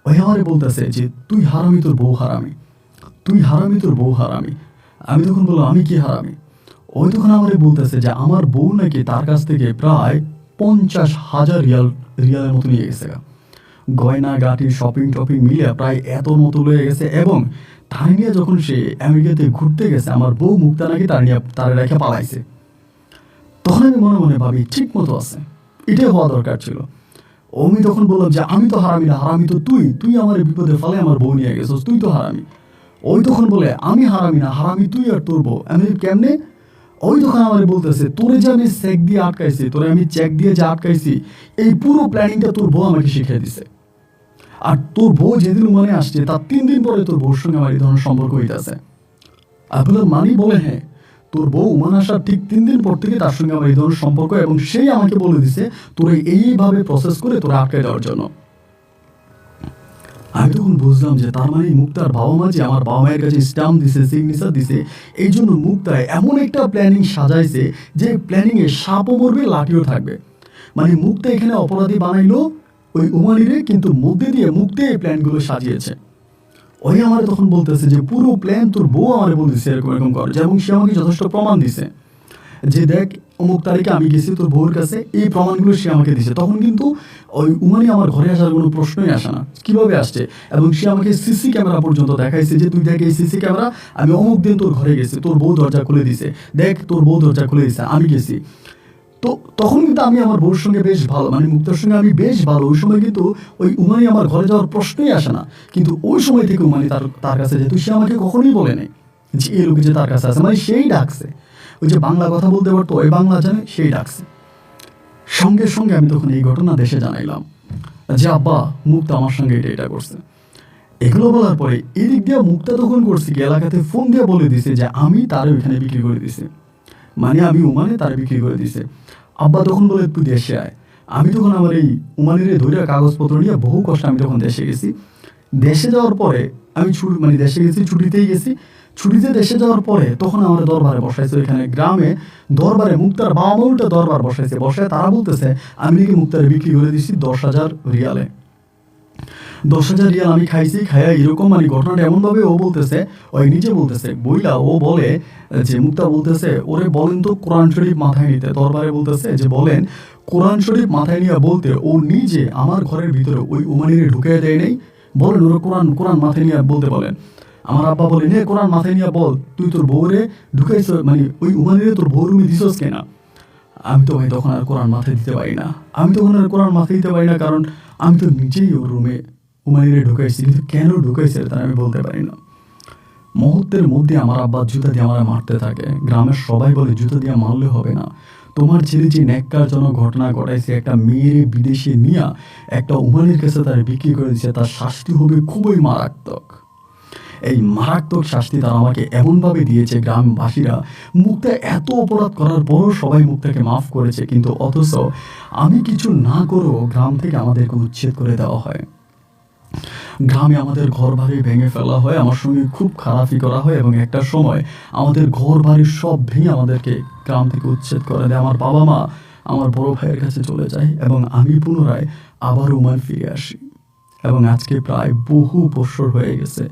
ওই আমারে বলতেছে যে তুই হারামি, তোর বউ হারামি, তুই হারামি, তোর বউ হারামি। আমি তখন বললাম আমি কি হারামি? ওই তখন আমারে বলতেছে যে আমার বউ নাকি তার কাছ থেকে প্রায় 50,000 রিয়ালের মতো নিয়ে গেছে, গয়না গাটি শপিং টপিং মিলিয়ে প্রায় এত মতো লয়ে গেছে। এবং তার নিয়ে যখন সে আমেরিকাতে ঘুরতে গেছে, আমার বউ মুক্তা নাকি তার রেখে পালাইছে। তখন আমি মনে মনে ভাবি ঠিক মতো আছে, এটাই হওয়া দরকার ছিল। আমি তখন বললাম যে আমি তো হারামি না, হারামি তো তুই, তুই আমার বিপদে ফেলে আমার বউ নিয়ে গেছিস, তুই তো হারামি। ওই তখন বলে আমি হারামি না, হারামি তুই আর তোর বউ। আমি কেমনে? ওই তখন আমার বলতেছে তোরে যে আমি চেক দিয়ে আটকাইছি, তোরে আমি চেক দিয়ে যে আটকাইছি, এই পুরো প্ল্যানিংটা তোর বউ আমাকে শিখিয়ে দিছে। আর তোর বউ যেদিন মানে আসছে তার 3 দিন পরে তোর বউর সঙ্গে আমার এই ধরনের সম্পর্ক হইতেছে। আমি বললাম মানি? বলে হ্যাঁ, তোর বউ ওমান আসার ঠিক 3 দিন পর থেকে তার সঙ্গে আমার এই ধরনের সম্পর্ক, এবং সেই আমাকে বলে দিছে তোরে এইভাবে প্রসেস করে তোরা আটকে দেওয়ার জন্য। আমি তখন বুঝলাম যে তার মানে মুক্তার বাবা মা যে আমার বাবা মায়ের কাছে স্ট্যাম্প দিছে, সিগনেচার দিছে, এই জন্য মুক্তায় এমন একটা প্ল্যানিং সাজাইছে যে প্ল্যানিংয়ে সাপও মরবে, লাঠিও থাকবে। মানে মুক্তা এখানে অপরাধী বানাইলো ওই উমানিরে, কিন্তু মধ্যে দিয়ে মুক্তি এই প্ল্যানগুলো সাজিয়েছে। ওই আমার তখন বলতেছে যে পুরো প্ল্যান তোর বউ আমার বলতেছে এরকম এরকম কর, এবং সে আমাকে যথেষ্ট প্রমাণ দিছে যে দেখ অমুক তারিখে আমি গেছি তোর বউর কাছে, এই প্রমাণগুলো সে আমাকে দিছে। তখন কিন্তু ওই উমানি আমার ঘরে আসার কোনো প্রশ্নই আসে না, কিভাবে আসছে। এবং সে আমাকে সিসি ক্যামেরা পর্যন্ত দেখাইছে যে তুই দেখ এই সিসি ক্যামেরা, আমি অমুক দিন তোর ঘরে গেছি, তোর বউ দরজা খুলে দিছে, দেখ তোর বউ দরজা খুলে দিছে, আমি গেছি। তো তখন কিন্তু আমি আমার বউর সঙ্গে বেশ ভালো, মানে মুক্তার সঙ্গে আমি বেশ ভালো। ওই সময় কিন্তু ওই উমানি আমার ঘরে যাওয়ার প্রশ্নই আসে না। কিন্তু ওই সময় থেকে উমানি তার কাছে যেহেতু সে আমাকে কখনোই বলে নাই যে এই লোকে যে তার কাছে আছে, মানে সেই ডাকছে, ওই যে বাংলা কথা বলতে পারতো, ওই বাংলা জানে, সেই ডাকছে। সঙ্গে সঙ্গে আমি তখন এই ঘটনা দেশে জানাইলাম যে আব্বা মুক্তা আমার সঙ্গে এটা করছে। এগুলো বলার পরে এদিক দিয়ে মুক্তা তখন করছি কি এলাকাতে ফোন দিয়ে বলে দিছে যে আমি তার ওইখানে বিক্রি করে দিছি, মানে আমি উমানে তার বিক্রি করে দিছে। আব্বা তখন বলে তুই দেশে আয়। আমি তখন আমার এই উমানের ধৈর্য কাগজপত্র নিয়ে বহু কষ্ট আমি তখন দেশে গেছি। দেশে যাওয়ার পরে আমি মানে দেশে গেছি, ছুটিতেই গেছি। ছুটিতে দেশে যাওয়ার পরে তখন আমার দরবারে বসাইছে, ওইখানে গ্রামে দরবারে মুক্তার বাবা মা উল্টা দরবার বসাইছে। বসায় তারা বলতেছে আমি নাকি মুক্তারে বিক্রি করে দিছি 10,000 রিয়ালে। 10,000 রিয়াল আমি খাইছি, খাইয়া এরকম মানে ঘটনাটা এমনভাবে ও বলতেছে, ওই নিজে বলতেছে বইলা, ও বলে যে মুক্তা বলতেছে ওরে বলেন তো কোরআন শরীফ মাথায় নিতে। দরবারে বলতেছে যে বলেন কোরআন শরীফ মাথায় নিয়ে বলতে, ও নিজে আমার ঘরের ভিতরে ওই উমানিরে ঢুকিয়ে দেয় নাই। বলেন ওরা কোরআন মাথায় নিয়ে বলতে বলেন। আমার আব্বা বলেন হে কোরআন মাথায় নিয়ে বল, তুই তোর বউরে ঢুকাইছ, মানে ওই উমানিরে তোর বউ রুমে দিছস কেনা? আমি তো ভাই তখন আর কোরআন মাথায় দিতে পারি না, কারণ আমি তো নিজেই ওর রুমে উমানিরে ঢুকাইছি, কিন্তু কেন ঢুকাইছে তা আমি বলতে পারি না। মুহূর্তের মধ্যে আমার আব্বা জুতা দিয়ে আমার মারতে থাকে। গ্রামের সবাই বলে জুতা দিয়ে মারলে হবে না, তোমার ছেলে যে ন্যাক্কারজনক ঘটনা ঘটাইছে, একটা মেয়ের বিদেশে নিয়ে একটা উমানির কাছে তার বিক্রি করে দিচ্ছে, তার শাস্তি হবে খুবই মারাত্মক। এই মারাত্মক শাস্তি তারা আমাকে এমনভাবে দিয়েছে, গ্রামবাসীরা মুক্তা এত অপরাধ করার পরও সবাই মুক্তাকে মাফ করেছে, কিন্তু অথচ আমি কিছু না করেও গ্রাম থেকে আমাদেরকে উচ্ছেদ করে দেওয়া হয়। গ্রামে আমাদের ঘর বাড়ি ভেঙে ফেলা হয়, আমার সঙ্গে খুব খারাপই করা হয়, এবং একটা সময় আমাদের ঘর বাড়ি সব ভেঙে আমাদেরকে গ্রাম থেকে উচ্ছেদ করে দেয়। আমার বাবা মা আমার বড় ভাইয়ের কাছে চলে যায়, এবং আমি পুনরায় আবার ওমান ফিরে আসি। এবং আজকে প্রায় বহু বছর হয়ে গেছে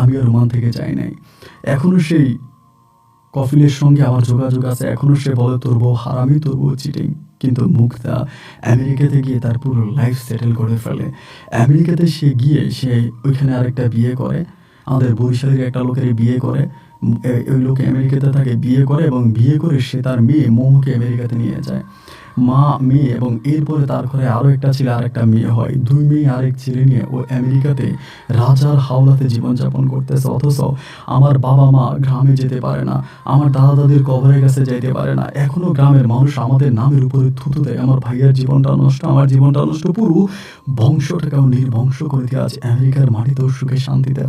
আমি আর ওমান থেকে যাই নাই। এখনো সেই কফিলের সঙ্গে আমার যোগাযোগ আছে, এখনো সে বলে তোর বউ হারামি, তোর বউ চিটিং। কিন্তু মুক্তা আমেরিকাতে গিয়ে তার পুরো লাইফ সেটেল করে ফেলে। আমেরিকাতে সে গিয়ে সে ওইখানে আরেকটা বিয়ে করে, আমাদের বরিশালের একটা লোকের বিয়ে করে। ওই লোকে আমেরিকাতে থাকে, বিয়ে করে, এবং বিয়ে করে সে তার মেয়ে মোমোকে আমেরিকাতে নিয়ে যায়। মা মেয়ে, এবং এরপরে তার ঘরে আরও একটা ছেলে আর একটা মেয়ে হয়। 2 মেয়ে আরেক ছেলে নিয়ে ও আমেরিকাতে রাজার হাওলাতে জীবনযাপন করতেছে। অথচ আমার বাবা মা গ্রামে যেতে পারে না, আমার দাদা দাদির কবরের কাছে যেতে পারে না। এখনো গ্রামের মানুষ আমাদের নামের উপরে থুতু দেয়। আমার ভাইয়ের জীবনটা নষ্ট, আমার জীবনটা নষ্ট, পুরো বংশটাকেও নির্বংশ করে দিয়ে আজ আমেরিকার মাটিতেও সুখে শান্তিতে